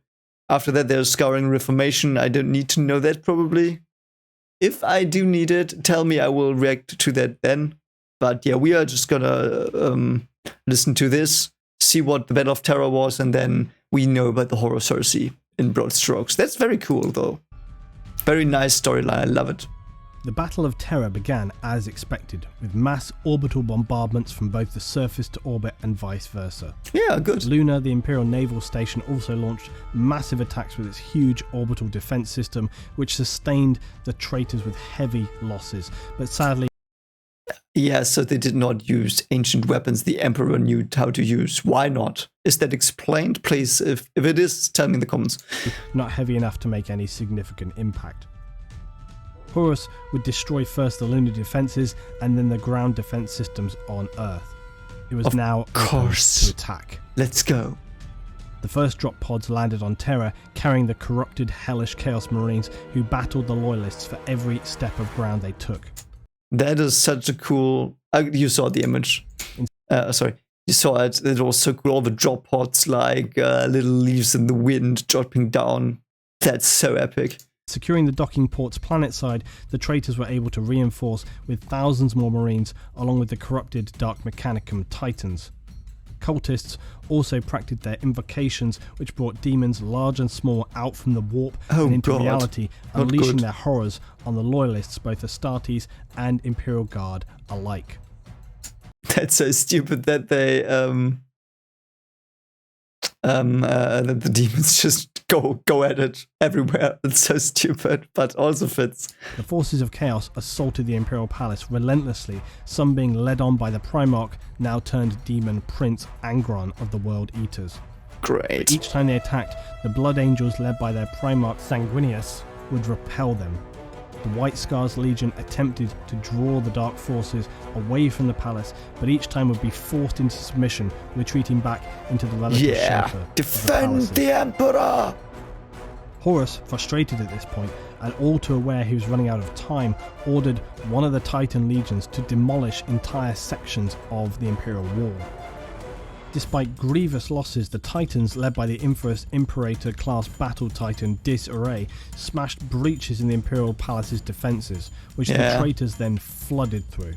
after that there's Scouring Reformation. I don't need to know that probably. If I do need it, tell me, I will react to that then. But yeah, we are just gonna listen to this, see what the Battle of Terra was, and then we know about the Horus Heresy in broad strokes. That's very cool, though. Very nice storyline. I love it. The Battle of Terra began as expected, with mass orbital bombardments from both the surface to orbit and vice versa. Yeah, good. Luna, the Imperial Naval Station, also launched massive attacks with its huge orbital defense system, which sustained the traitors with heavy losses. But sadly... Yeah, so they did not use ancient weapons the Emperor knew how to use. Why not? Is that explained? Please, if it is, tell me in the comments. Not heavy enough to make any significant impact. Horus would destroy first the lunar defences and then the ground defence systems on Earth. It was now open to attack. Let's go. The first drop pods landed on Terra, carrying the corrupted hellish Chaos Marines who battled the Loyalists for every step of ground they took. That is such a cool... you saw the image. Sorry. You saw it. It was so cool. All the drop pods like little leaves in the wind dropping down. That's so epic. Securing the docking port's planet side, the traitors were able to reinforce with thousands more Marines, along with the corrupted Dark Mechanicum Titans. Cultists also practiced their invocations, which brought demons large and small out from the warp and into reality, unleashing their horrors on the Loyalists, both Astartes and Imperial Guard alike. That's so stupid that they that the demons just go at it everywhere. It's so stupid, but also fits. The forces of chaos assaulted the Imperial Palace relentlessly, some being led on by the Primarch, now turned demon Prince Angron of the World Eaters. Great. Each time they attacked, the Blood Angels led by their Primarch Sanguinius would repel them. The White Scars Legion attempted to draw the Dark Forces away from the palace, but each time would be forced into submission, retreating back into the relative shelter. Defend the Emperor! Horus, frustrated at this point, and all too aware he was running out of time, ordered one of the Titan legions to demolish entire sections of the Imperial Wall. Despite grievous losses, the Titans, led by the infamous Imperator-class battle titan Disarray, smashed breaches in the Imperial Palace's defences, which the traitors then flooded through.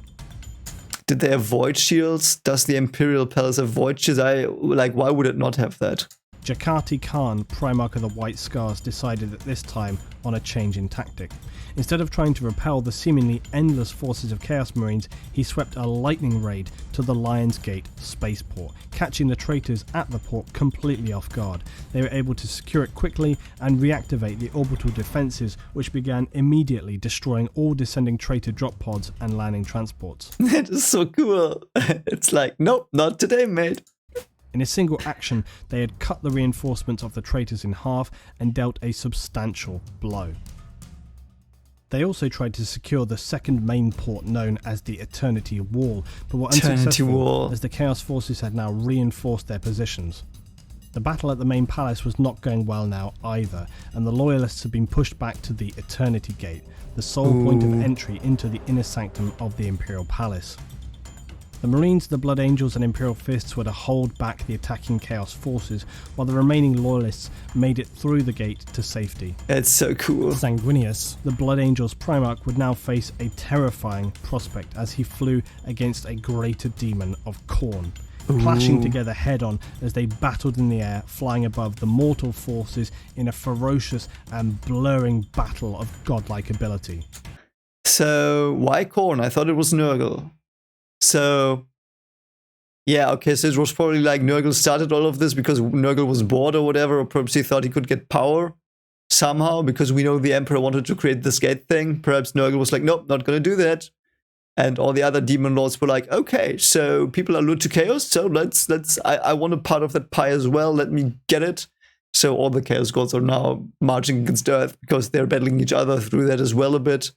Did they avoid shields? Does the Imperial Palace avoid shields? Why would it not have that? Jakati Khan, Primarch of the White Scars, decided at this time on a change in tactic. Instead of trying to repel the seemingly endless forces of Chaos Marines, he swept a lightning raid to the Lion's Gate spaceport, catching the traitors at the port completely off guard. They were able to secure it quickly and reactivate the orbital defences, which began immediately destroying all descending traitor drop pods and landing transports. That is so cool. It's like, nope, not today, mate. In a single action, they had cut the reinforcements of the traitors in half and dealt a substantial blow. They also tried to secure the second main port known as the Eternity Wall, but were unsuccessful as the Chaos Forces had now reinforced their positions. The battle at the main palace was not going well now either, and the Loyalists had been pushed back to the Eternity Gate, the sole point of entry into the inner sanctum of the Imperial Palace. The Marines, the Blood Angels and Imperial Fists were to hold back the attacking Chaos Forces, while the remaining Loyalists made it through the gate to safety. That's so cool. Sanguinius, the Blood Angels Primarch, would now face a terrifying prospect as he flew against a greater demon of Khorne, clashing together head-on as they battled in the air, flying above the mortal forces in a ferocious and blurring battle of godlike ability. So, why Khorne? I thought it was Nurgle. So, yeah, okay, so it was probably like Nurgle started all of this because Nurgle was bored or whatever, or perhaps he thought he could get power somehow, because we know the Emperor wanted to create this gate thing. Perhaps Nurgle was like, nope, not gonna do that. And all the other demon lords were like, okay, so people are lured to chaos, so I want a part of that pie as well, let me get it. So all the chaos gods are now marching against Earth because they're battling each other through that as well a bit.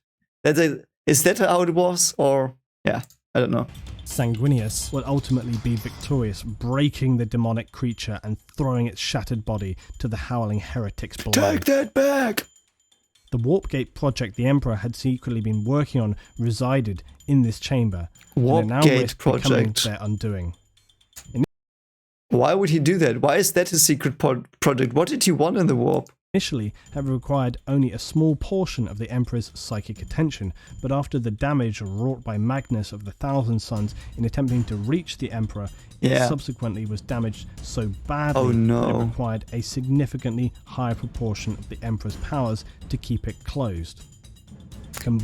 Is that how it was? Or, yeah. I don't know. Sanguinius would ultimately be victorious, breaking the demonic creature and throwing its shattered body to the howling heretics below. Take that back! The Warp Gate project the Emperor had secretly been working on resided in this chamber. Warp Gate project. Their undoing. Why would he do that? Why is that his secret project? What did he want in the warp? Initially, it required only a small portion of the Emperor's psychic attention, but after the damage wrought by Magnus of the Thousand Suns in attempting to reach the Emperor, it subsequently was damaged so badly that it required a significantly higher proportion of the Emperor's powers to keep it closed.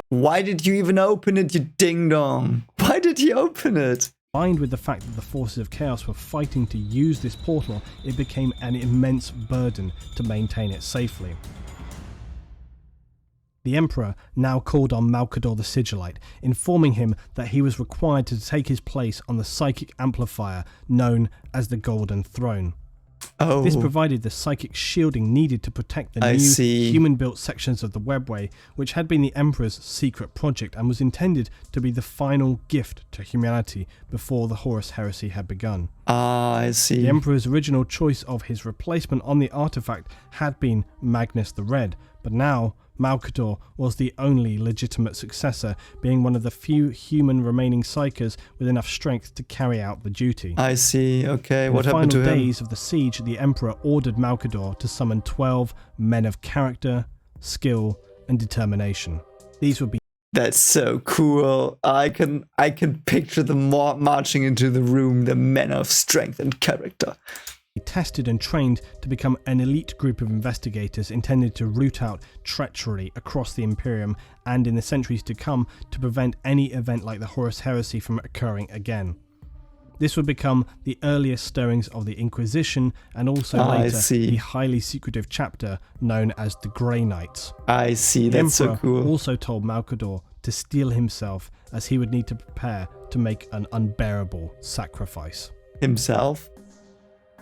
Why did you even open it, you ding-dong? Why did he open it? Combined with the fact that the forces of chaos were fighting to use this portal, it became an immense burden to maintain it safely. The Emperor now called on Malcador the Sigillite, informing him that he was required to take his place on the psychic amplifier known as the Golden Throne. Oh. This provided the psychic shielding needed to protect the new human-built sections of the webway, which had been the Emperor's secret project and was intended to be the final gift to humanity before the Horus Heresy had begun. Ah, I see. The Emperor's original choice of his replacement on the artifact had been Magnus the Red, but now Malcador was the only legitimate successor, being one of the few human remaining psykers with enough strength to carry out the duty. I see, okay, what happened to him? In the final days of the siege, the Emperor ordered Malcador to summon 12 men of character, skill, and determination. These would be... That's so cool. I can picture them marching into the room, the men of strength and character. Tested and trained to become an elite group of investigators intended to root out treachery across the Imperium and in the centuries to come to prevent any event like the Horus Heresy from occurring again. This would become the earliest stirrings of the Inquisition and also later the highly secretive chapter known as the Grey Knights. I see, that's so cool. The Emperor also told Malcador to steel himself as he would need to prepare to make an unbearable sacrifice. Himself?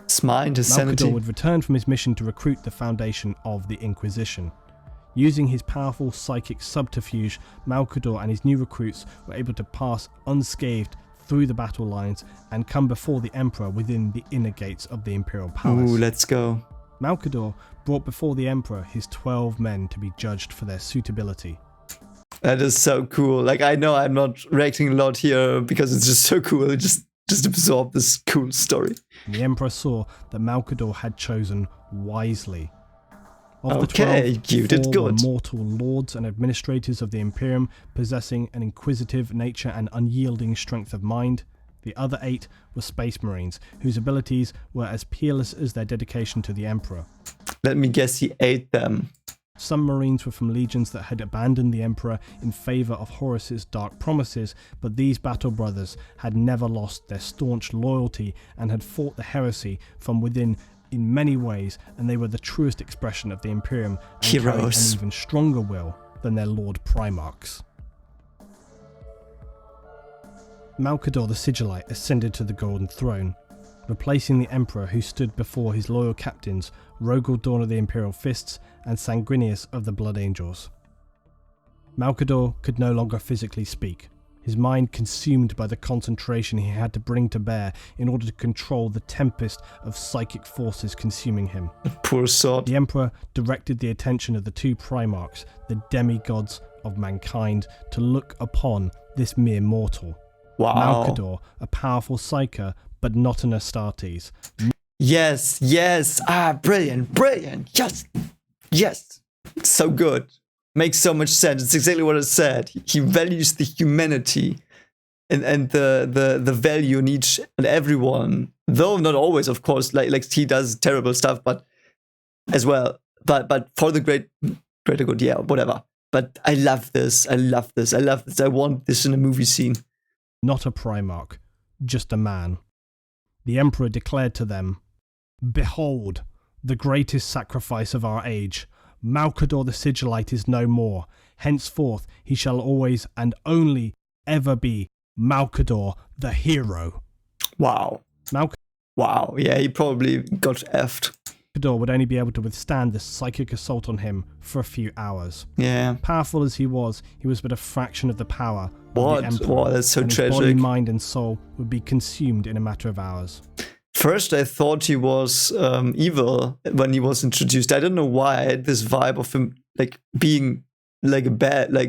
His mind, his sanity. Malcador would return from his mission to recruit the foundation of the Inquisition. Using his powerful psychic subterfuge, Malcador and his new recruits were able to pass unscathed through the battle lines and come before the Emperor within the inner gates of the Imperial Palace. Ooh, let's go. Malcador brought before the Emperor his 12 men to be judged for their suitability. That is so cool. Like, I know I'm not reacting a lot here because it's just so cool. Just absorb this cool story. The Emperor saw that Malcador had chosen wisely. Of the 12, you did 4 good. were mortal lords and administrators of the Imperium, possessing an inquisitive nature and unyielding strength of mind. The other 8 were Space Marines, whose abilities were as peerless as their dedication to the Emperor. Let me guess, he ate them. Some Marines were from legions that had abandoned the Emperor in favour of Horus's dark promises, but these battle brothers had never lost their staunch loyalty and had fought the heresy from within in many ways, and they were the truest expression of the Imperium and carried an even stronger will than their Lord Primarchs. Malcador the Sigillite ascended to the Golden Throne, replacing the Emperor who stood before his loyal captains, Rogel Dawn of the Imperial Fists and Sanguinius of the Blood Angels. Malcador could no longer physically speak, his mind consumed by the concentration he had to bring to bear in order to control the tempest of psychic forces consuming him. Poor sod. The Emperor directed the attention of the 2 Primarchs, the demigods of mankind, to look upon this mere mortal. Wow. Malcador, a powerful psyker, but not an Astartes. Yes. Brilliant. Yes. It's so good. Makes so much sense. It's exactly what I said. He values the humanity and the value in each and everyone. Though not always, of course, like he does terrible stuff, but as well. But for the greater good, yeah, whatever. But I love this. I want this in a movie scene. Not a Primarch, just a man. The Emperor declared to them, "Behold, the greatest sacrifice of our age. Malcador the Sigillite is no more. Henceforth he shall always and only ever be Malcador the hero." Wow. Wow, yeah, he probably got effed. Malcador would only be able to withstand the psychic assault on him for a few hours. Yeah. Powerful as he was but a fraction of the power of the Emperor. Wow, that's so and tragic. His body, mind and soul would be consumed in a matter of hours. First, I thought he was evil when he was introduced. I don't know why I had this vibe of him like being like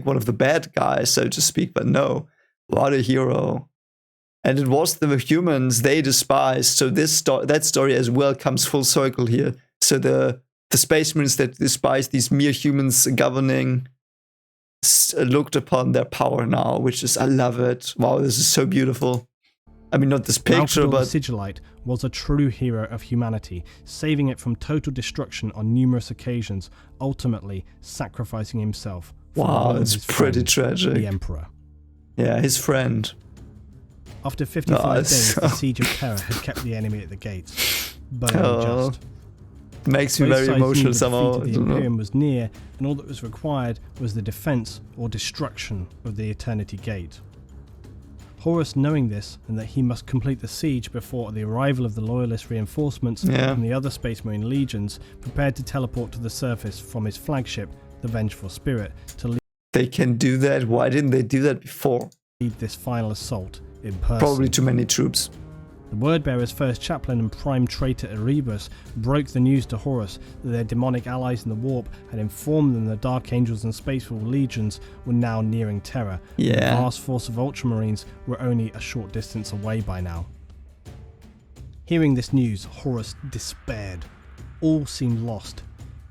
one of the bad guys, so to speak. But no, what a hero! And it was the humans they despised. So that story as well comes full circle here. So the the Space Marines that despise these mere humans governing looked upon their power now, which is, I love it. Wow, this is so beautiful. I mean, not this picture, Malfador but the Sigillite was a true hero of humanity, saving it from total destruction on numerous occasions, ultimately sacrificing himself. Wow, it's pretty tragic. The Emperor. Yeah, his friend. After 55 days, the Siege of Terra had kept the enemy at the gates, but only just. Makes me very emotional somehow. The Imperium was near, and all that was required was the defense or destruction of the Eternity Gate. Horus, knowing this, and that he must complete the siege before the arrival of the Loyalist reinforcements from the other Space Marine legions, prepared to teleport to the surface from his flagship, the Vengeful Spirit, to lead. They can do that? Why didn't they do that before? Lead this final assault in person. Probably too many troops. The Wordbearer's first chaplain and prime traitor Erebus broke the news to Horus that their demonic allies in the Warp had informed them the Dark Angels and Spaceful legions were now nearing Terra. Yeah. The vast force of Ultramarines were only a short distance away by now. Hearing this news, Horus despaired. All seemed lost.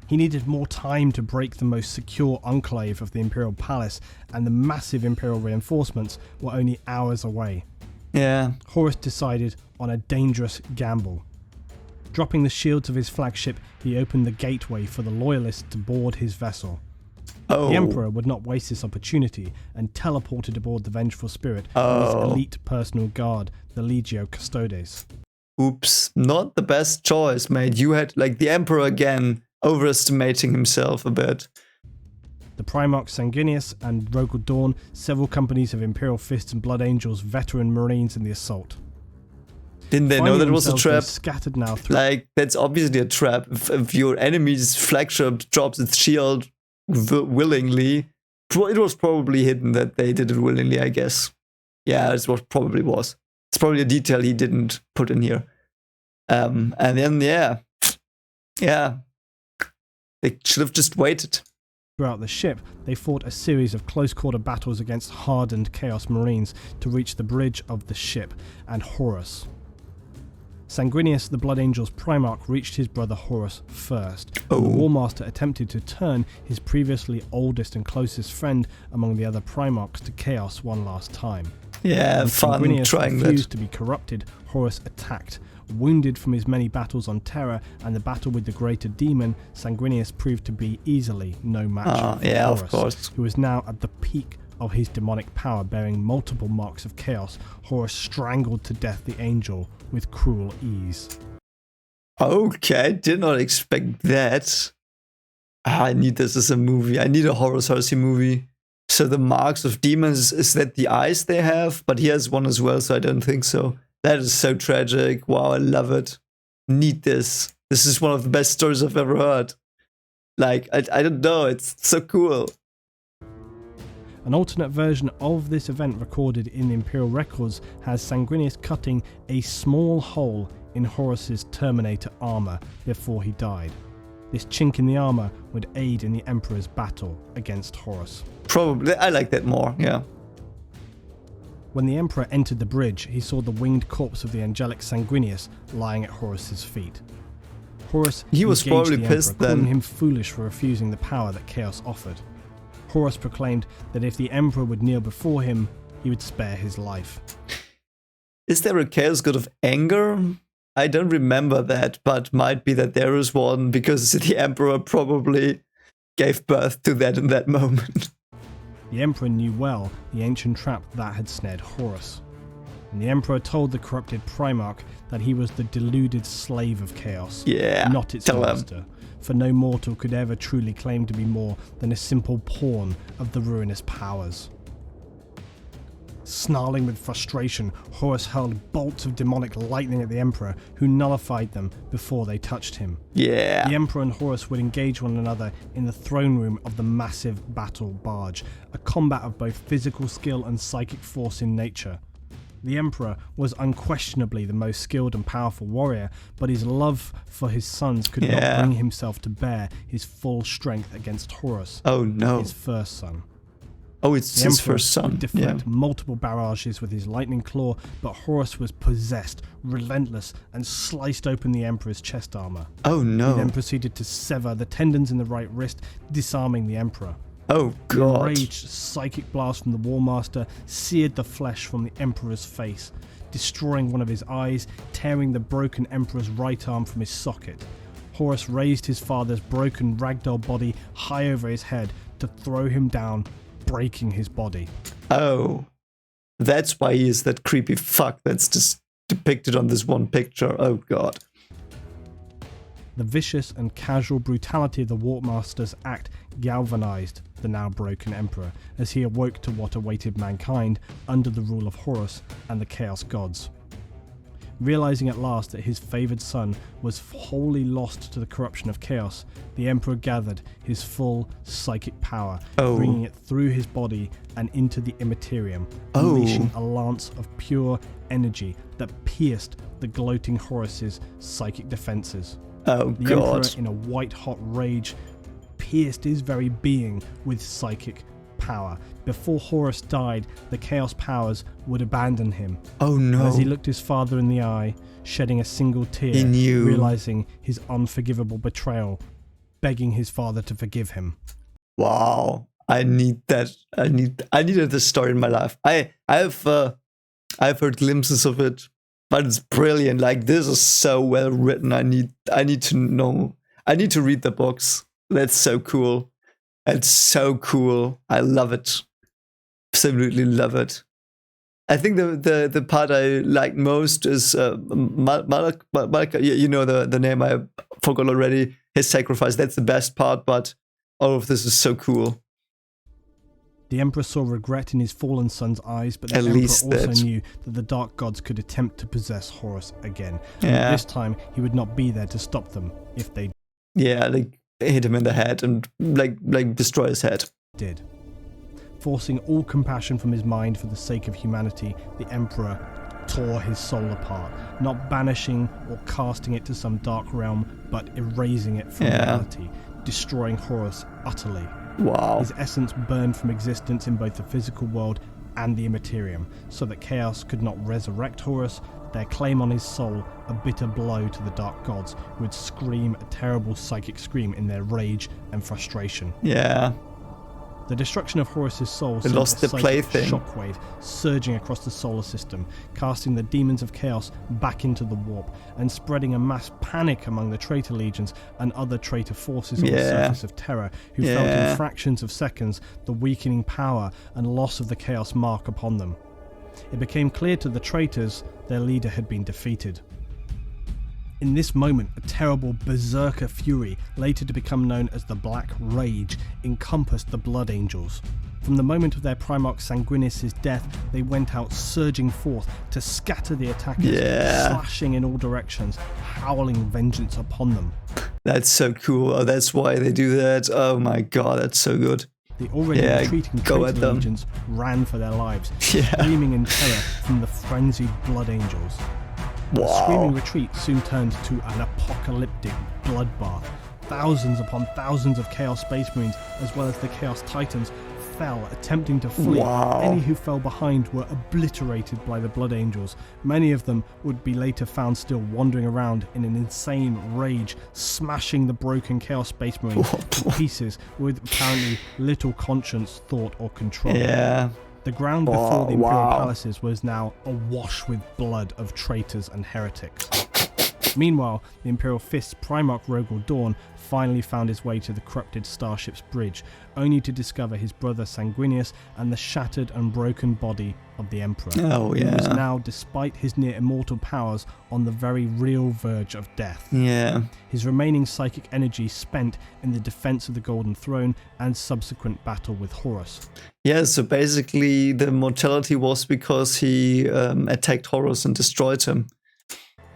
He needed more time to break the most secure enclave of the Imperial Palace, and the massive Imperial reinforcements were only hours away. Yeah. Horus decided on a dangerous gamble. Dropping the shields of his flagship, he opened the gateway for the Loyalists to board his vessel. Oh. The Emperor would not waste this opportunity and teleported aboard the Vengeful Spirit with his elite personal guard, the Legio Custodes. Oops, not the best choice, mate. You had, like, the Emperor again, overestimating himself a bit. The Primarch Sanguinius and Rogel Dawn, several companies of Imperial Fists and Blood Angels, veteran Marines in the assault. Didn't they know that it was a trap? Scattered now like, that's obviously a trap. If your enemy's flagship drops its shield willingly, it was probably hidden that they did it willingly, I guess. Yeah, that's what probably was. It's probably a detail he didn't put in here. And then, yeah, they should have just waited. Throughout the ship, they fought a series of close-quarter battles against hardened Chaos Marines to reach the bridge of the ship and Horus. Sanguinius, the Blood Angel's Primarch, reached his brother Horus first. The War Master attempted to turn his previously oldest and closest friend among the other Primarchs to Chaos one last time. Yeah, when fun Sanguinius trying refused that. to be corrupted, Horus attacked. Wounded from his many battles on Terra and the battle with the Greater Demon, Sanguinius proved to be easily no match for yeah, Horus, of course. who was now at the peak of his demonic power, bearing multiple marks of chaos. Horus strangled to death the angel with cruel ease. Okay, did not expect that. I need this as a movie. I need a Horus Heresy movie. So the marks of demons, is that the eyes they have? But he has one as well, so I don't think so. That is so tragic. Wow, I love it. Need this. This is one of the best stories I've ever heard. Like, I don't know, it's so cool. An alternate version of this event recorded in the Imperial records has Sanguinius cutting a small hole in Horus's Terminator armor before he died. This chink in the armor would aid in the Emperor's battle against Horus. Probably, I like that more, yeah. When the Emperor entered the bridge, he saw the winged corpse of the angelic Sanguinius lying at Horus's feet. Horus he was probably the pissed Emperor, then. calling him foolish for refusing the power that Chaos offered. Horus proclaimed that if the Emperor would kneel before him, he would spare his life. Is there a Chaos God of anger? I don't remember that, but might be that there is one, because the Emperor probably gave birth to that in that moment. The Emperor knew well the ancient trap that had snared Horus. And the Emperor told the corrupted Primarch that he was the deluded slave of Chaos, not its master, for no mortal could ever truly claim to be more than a simple pawn of the ruinous powers. Snarling with frustration, Horus hurled bolts of demonic lightning at the Emperor, who nullified them before they touched him. Yeah. The Emperor and Horus would engage one another in the throne room of the massive battle barge, a combat of both physical skill and psychic force in nature. The Emperor was unquestionably the most skilled and powerful warrior, but his love for his sons could not bring himself to bear his full strength against Horus, oh no, his first son. Oh, it's his first son. Would deflect multiple barrages with his lightning claw, but Horus was possessed, relentless, and sliced open the Emperor's chest armor. Oh no. He then proceeded to sever the tendons in the right wrist, disarming the Emperor. Oh god. The enraged psychic blast from the War Master seared the flesh from the Emperor's face, destroying one of his eyes, tearing the broken Emperor's right arm from his socket. Horus raised his father's broken ragdoll body high over his head to throw him down, breaking his body. Oh, that's why he is that creepy fuck that's just depicted on this one picture. Oh god. The vicious and casual brutality of the Warpmaster's act galvanized the now broken Emperor as he awoke to what awaited mankind under the rule of Horus and the Chaos Gods. Realizing at last that his favored son was wholly lost to the corruption of chaos, the Emperor gathered his full psychic power, bringing it through his body and into the immaterium, unleashing a lance of pure energy that pierced the gloating Horus's psychic defenses. Oh the god. Emperor, in a white-hot rage, pierced his very being with psychic power. Before Horus died, the Chaos Powers would abandon him. Oh no. And as he looked his father in the eye, shedding a single tear, he knew, realizing his unforgivable betrayal, begging his father to forgive him. Wow. I need that. I needed this story in my life. I've heard glimpses of it, but it's brilliant. Like, this is so well written. I need to know. I need to read the books. That's so cool. It's so cool. I love it. Absolutely love it. I think the part I like most is Malak, you know the name, I forgot already. His sacrifice. That's the best part, but all of this is so cool. The Emperor saw regret in his fallen son's eyes, but the Emperor also knew that the Dark Gods could attempt to possess Horus again. Yeah. This time, he would not be there to stop them if they like hit him in the head and like destroy his head. Did. Forcing all compassion from his mind for the sake of humanity, the Emperor tore his soul apart, not banishing or casting it to some dark realm, but erasing it from reality, destroying Horus utterly. Wow. His essence burned from existence in both the physical world and the immaterium, so that Chaos could not resurrect Horus, their claim on his soul a bitter blow to the Dark Gods, who would scream a terrible psychic scream in their rage and frustration. Yeah. The destruction of Horus's soul sent lost the plaything. Shockwave surging across the solar system, casting the demons of chaos back into the warp and spreading a mass panic among the traitor legions and other traitor forces on the surface of Terra, who felt in fractions of seconds the weakening power and loss of the chaos mark upon them. It became clear to the traitors their leader had been defeated. In this moment, a terrible berserker fury, later to become known as the Black Rage, encompassed the Blood Angels. From the moment of their Primarch Sanguinius' death, they went out surging forth to scatter the attackers, slashing in all directions, howling vengeance upon them. That's so cool. Oh, that's why they do that. Oh my god, that's so good. The already retreating traitor legions ran for their lives, screaming in terror from the frenzied Blood Angels. The screaming retreat soon turned to an apocalyptic bloodbath. Thousands upon thousands of Chaos Space Marines, as well as the Chaos Titans, fell attempting to flee. Any who fell behind were obliterated by the Blood Angels. Many of them would be later found still wandering around in an insane rage, smashing the broken Chaos Space Marines to pieces with apparently little conscience, thought or control. The ground before the Imperial Palaces was now awash with blood of traitors and heretics. Meanwhile, the Imperial Fist's Primarch Rogel Dawn finally found his way to the corrupted Starship's bridge, only to discover his brother Sanguinius and the shattered and broken body of the Emperor. He was now, despite his near immortal powers, on the very real verge of death. His remaining psychic energy spent in the defense of the Golden Throne and subsequent battle with Horus. So basically the mortality was because he attacked Horus and destroyed him,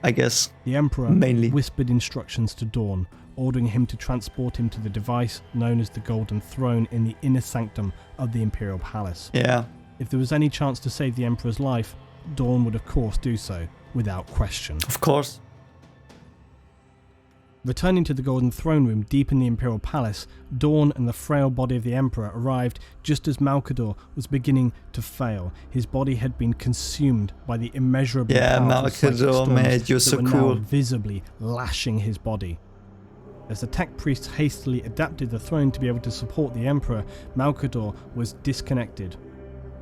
I guess. The Emperor mainly whispered instructions to Dawn, ordering him to transport him to the device known as the Golden Throne in the inner sanctum of the Imperial Palace. If there was any chance to save the Emperor's life, Dawn would of course do so, without question. Of course. Returning to the Golden Throne Room deep in the Imperial Palace, Dawn and the frail body of the Emperor arrived just as Malcador was beginning to fail. His body had been consumed by the immeasurable powerful psychic storms mate, you're that so were cool. now visibly lashing his body. As the tech priests hastily adapted the throne to be able to support the Emperor, Malcador was disconnected.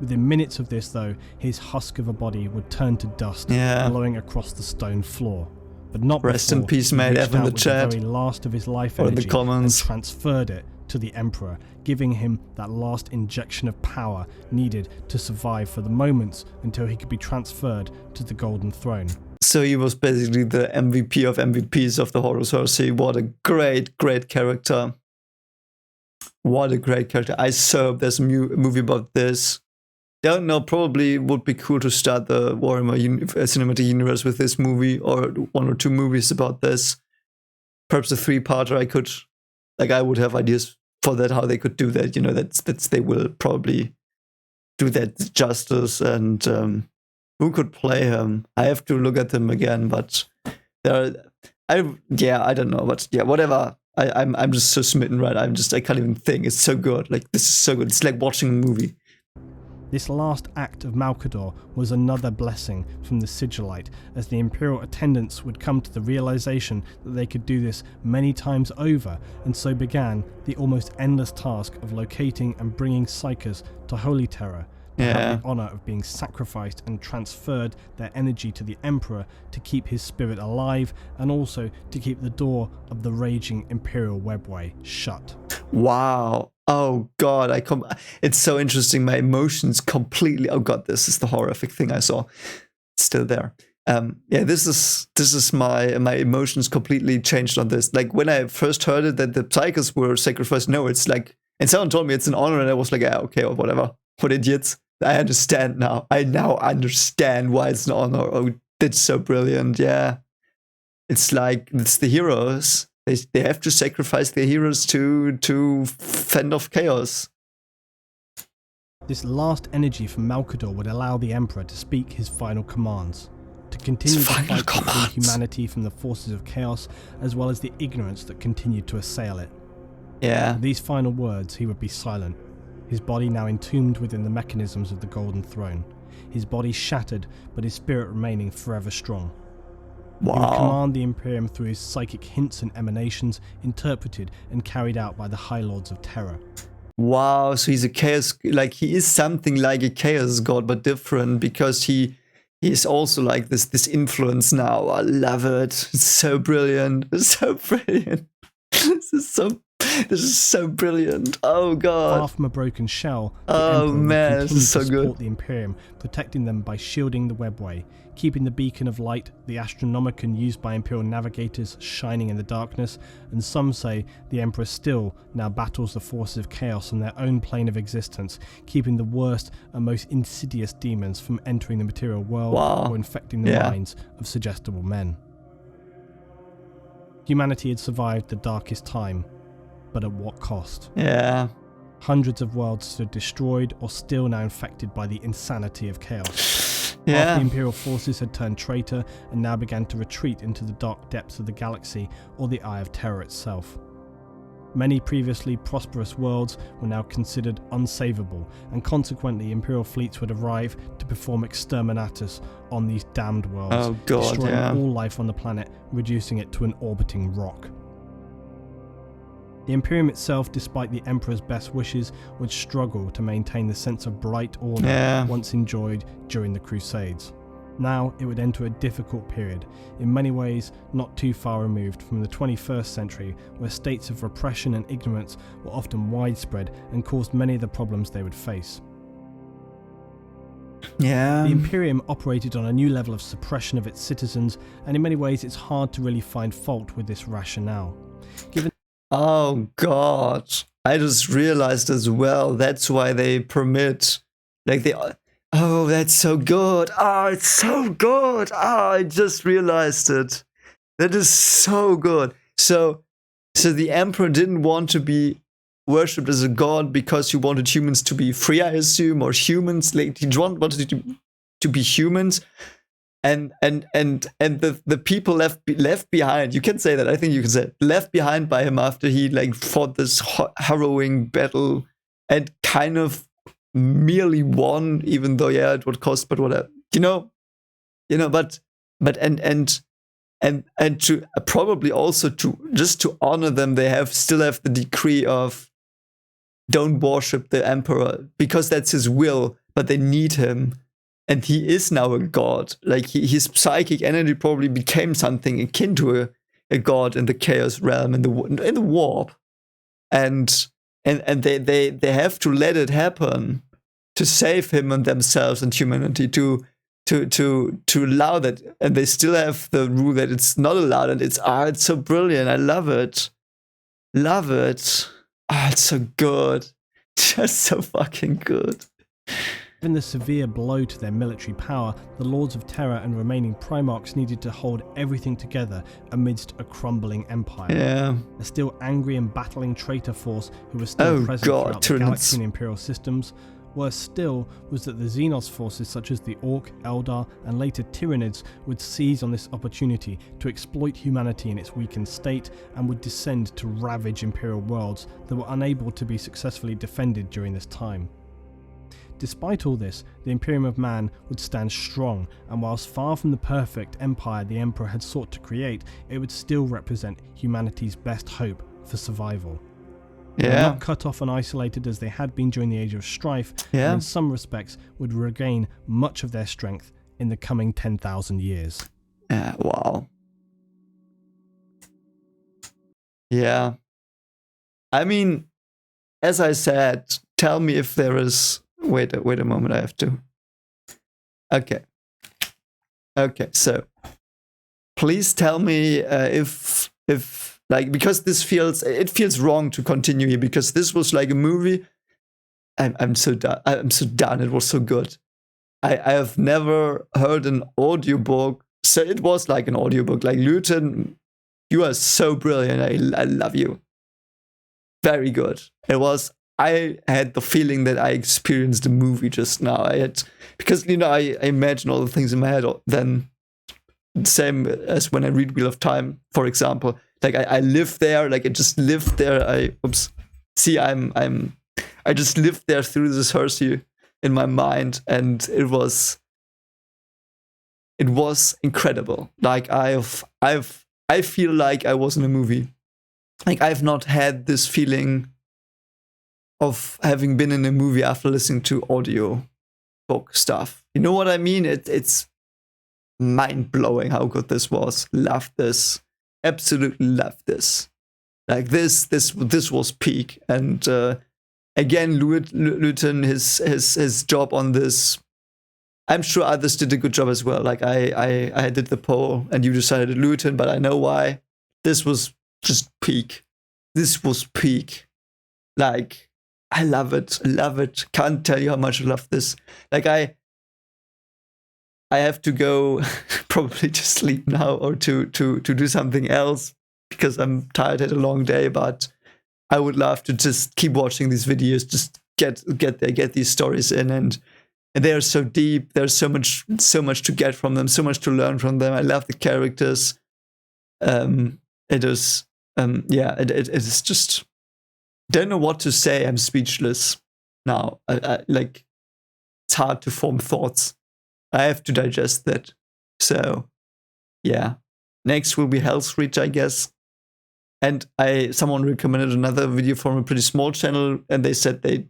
Within minutes of this, though, his husk of a body would turn to dust, blowing across the stone floor. But not Rest in peace, mate. F in the chat. The very last of his life or energy in the comments. and transferred it to the Emperor, giving him that last injection of power needed to survive for the moments until he could be transferred to the Golden Throne. So he was basically the MVP of MVPs of the Horus Heresy. What a great, great character. What a great character. I so hope there's a movie about this. Don't know, probably would be cool to start the Warhammer Cinematic Universe with this movie, or 1 or 2 movies about this. Perhaps a 3-parter. I would have ideas for that, how they could do that. You know, that's they will probably do that justice. And who could play him? I have to look at them again, but I don't know, but yeah, whatever. I'm just so smitten, right? I can't even think. It's so good. Like, this is so good. It's like watching a movie. This last act of Malcador was another blessing from the Sigillite, as the Imperial attendants would come to the realization that they could do this many times over, and so began the almost endless task of locating and bringing Psykers to Holy Terror, to have the honour of being sacrificed and transferred their energy to the Emperor to keep his spirit alive, and also to keep the door of the raging Imperial webway shut. Wow. Oh god, it's so interesting. My emotions completely. Oh god, this is the horrific thing I saw. It's still there. This is my emotions completely changed on this. Like, when I first heard it that the Psykers were sacrificed, no, it's like, and someone told me it's an honor, and I was like, yeah, okay, or whatever. What idiots. I understand now. I now understand why it's an honor. Oh, that's so brilliant. Yeah. It's like, it's the heroes. They have to sacrifice their heroes to fend off chaos. This last energy from Malcador would allow the Emperor to speak his final commands, to continue the fight to free humanity from the forces of chaos, as well as the ignorance that continued to assail it. Yeah. For these final words, he would be silent, his body now entombed within the mechanisms of the Golden Throne, his body shattered, but his spirit remaining forever strong. Wow. He would command the Imperium through his psychic hints and emanations, interpreted and carried out by the High Lords of Terror. Wow, so he's a chaos, like, he is something like a chaos god, but different, because he is also like this influence now. I love it. It's so brilliant. It's so brilliant. This is so brilliant. Oh god. Far from a broken shell, the oh Emperor man, would this continue is so to support good. the Imperium, protecting them by shielding the webway, keeping the beacon of light, the Astronomicon used by Imperial navigators, shining in the darkness, and some say the Emperor still now battles the forces of chaos on their own plane of existence, keeping the worst and most insidious demons from entering the material world or infecting the minds of suggestible men. Humanity had survived the darkest time, but at what cost? Yeah. Hundreds of worlds stood destroyed or still now infected by the insanity of chaos. Yeah. Half the Imperial forces had turned traitor and now began to retreat into the dark depths of the galaxy or the Eye of Terror itself. Many previously prosperous worlds were now considered unsavable, and consequently Imperial fleets would arrive to perform exterminatus on these damned worlds, destroying all life on the planet, reducing it to an orbiting rock. The Imperium itself, despite the Emperor's best wishes, would struggle to maintain the sense of bright order once enjoyed during the Crusades. Now it would enter a difficult period, in many ways not too far removed from the 21st century, where states of repression and ignorance were often widespread and caused many of the problems they would face. Yeah. The Imperium operated on a new level of suppression of its citizens, and in many ways it's hard to really find fault with this rationale. Oh god, I just realized as well, that's why they permit, like, oh, that's so good. Oh, it's so good. Oh, I just realized it. That is so good. So the Emperor didn't want to be worshipped as a god because he wanted humans to be free, I assume, or humans, like, he wanted to be humans. the people left behind, you can say that, I think you can say it, left behind by him after he like fought this harrowing battle and kind of merely won, even though it would cost, but whatever, but to probably also to honor them, they still have the decree of don't worship the emperor because that's his will, but they need him. And he is now a god. Like his psychic energy probably became something akin to a god in the chaos realm, in the warp. And they have to let it happen to save him and themselves and humanity, to allow that. And they still have the rule that it's not allowed, and it's so brilliant. I love it. Love it. It's so good. Just so fucking good. Given the severe blow to their military power, the Lords of Terror and remaining Primarchs needed to hold everything together amidst a crumbling empire. Yeah. A still angry and battling traitor force who was still present throughout the galaxy and Imperial systems. Worse still was that the Xenos forces such as the Orc, Eldar, and later Tyranids would seize on this opportunity to exploit humanity in its weakened state and would descend to ravage Imperial worlds that were unable to be successfully defended during this time. Despite all this, the Imperium of Man would stand strong, and whilst far from the perfect empire the Emperor had sought to create, it would still represent humanity's best hope for survival. They were not cut off and isolated as they had been during the Age of Strife, and in some respects would regain much of their strength in the coming 10,000 years. Yeah, wow. Yeah. I mean, as I said, tell me if there is... Wait a moment, I have to... Okay, so please tell me if like, because it feels wrong to continue here, because this was like a movie. I'm so done. It was so good. I have never heard an audiobook. So it was like an audiobook. Like, Luetin, you are so brilliant. I love you. Very good. I had the feeling that I experienced the movie just now. Because I imagine all the things in my head. Then same as when I read Wheel of Time, for example. Like I live there. Like I just lived there. I just lived there through this heresy in my mind, and it was incredible. Like I feel like I was in a movie. Like I've not had this feeling of having been in a movie after listening to audio book stuff. You know what I mean? It's mind-blowing how good this was. Loved this. Absolutely loved this. Like this was peak. And again, Luetin, his job on this, I'm sure others did a good job as well. Like I did the poll and you decided Luetin, but I know why. This was just peak. This was peak. Like, I love it. I love it. Can't tell you how much I love this. Like I have to go probably to sleep now, or to do something else because I'm tired, had a long day, but I would love to just keep watching these videos, just get these stories in, and they are so deep. There's so much to get from them, so much to learn from them. I love the characters. It is just, don't know what to say. I'm speechless now. Like, it's hard to form thoughts. I have to digest that. So, yeah. Next will be Hell's Reach, I guess. And someone recommended another video from a pretty small channel, and they said they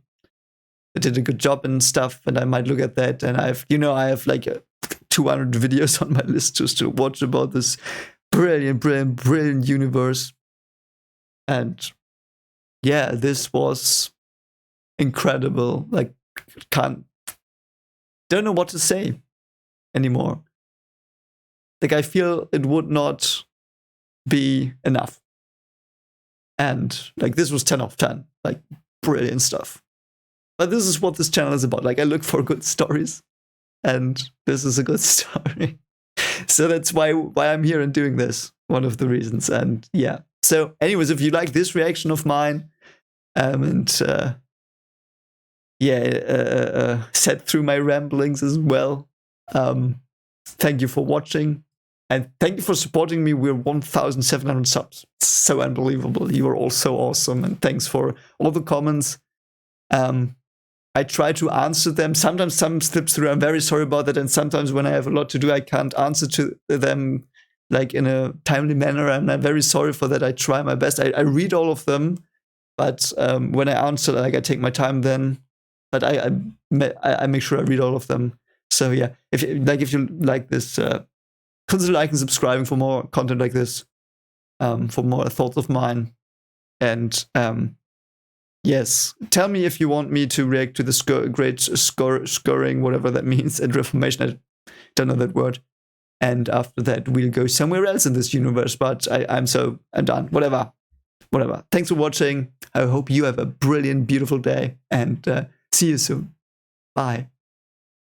did a good job and stuff, and I might look at that. And I have like 200 videos on my list just to watch about this brilliant universe. And yeah, this was incredible. Like, don't know what to say anymore. Like, I feel it would not be enough. And like, this was 10 of 10. Like, brilliant stuff. But this is what this channel is about. Like, I look for good stories, and this is a good story. So that's why I'm here and doing this. One of the reasons. And yeah. So anyways, if you like this reaction of mine, sat through my ramblings as well, thank you for watching. And thank you for supporting me. We're 1,700 subs. It's so unbelievable. You are all so awesome. And thanks for all the comments. I try to answer them. Sometimes some slips through. I'm very sorry about that. And sometimes when I have a lot to do, I can't answer to them like in a timely manner. And I'm very sorry for that. I try my best. I read all of them. But when I answer, like I take my time then. But I make sure I read all of them. So yeah, if you like this, consider liking and subscribing for more content like this, for more thoughts of mine. And yes, tell me if you want me to react to the great scoring, whatever that means, and Reformation. I don't know that word. And after that, we'll go somewhere else in this universe. But I'm done. Whatever. Thanks for watching. I hope you have a brilliant, beautiful day, and see you soon. Bye.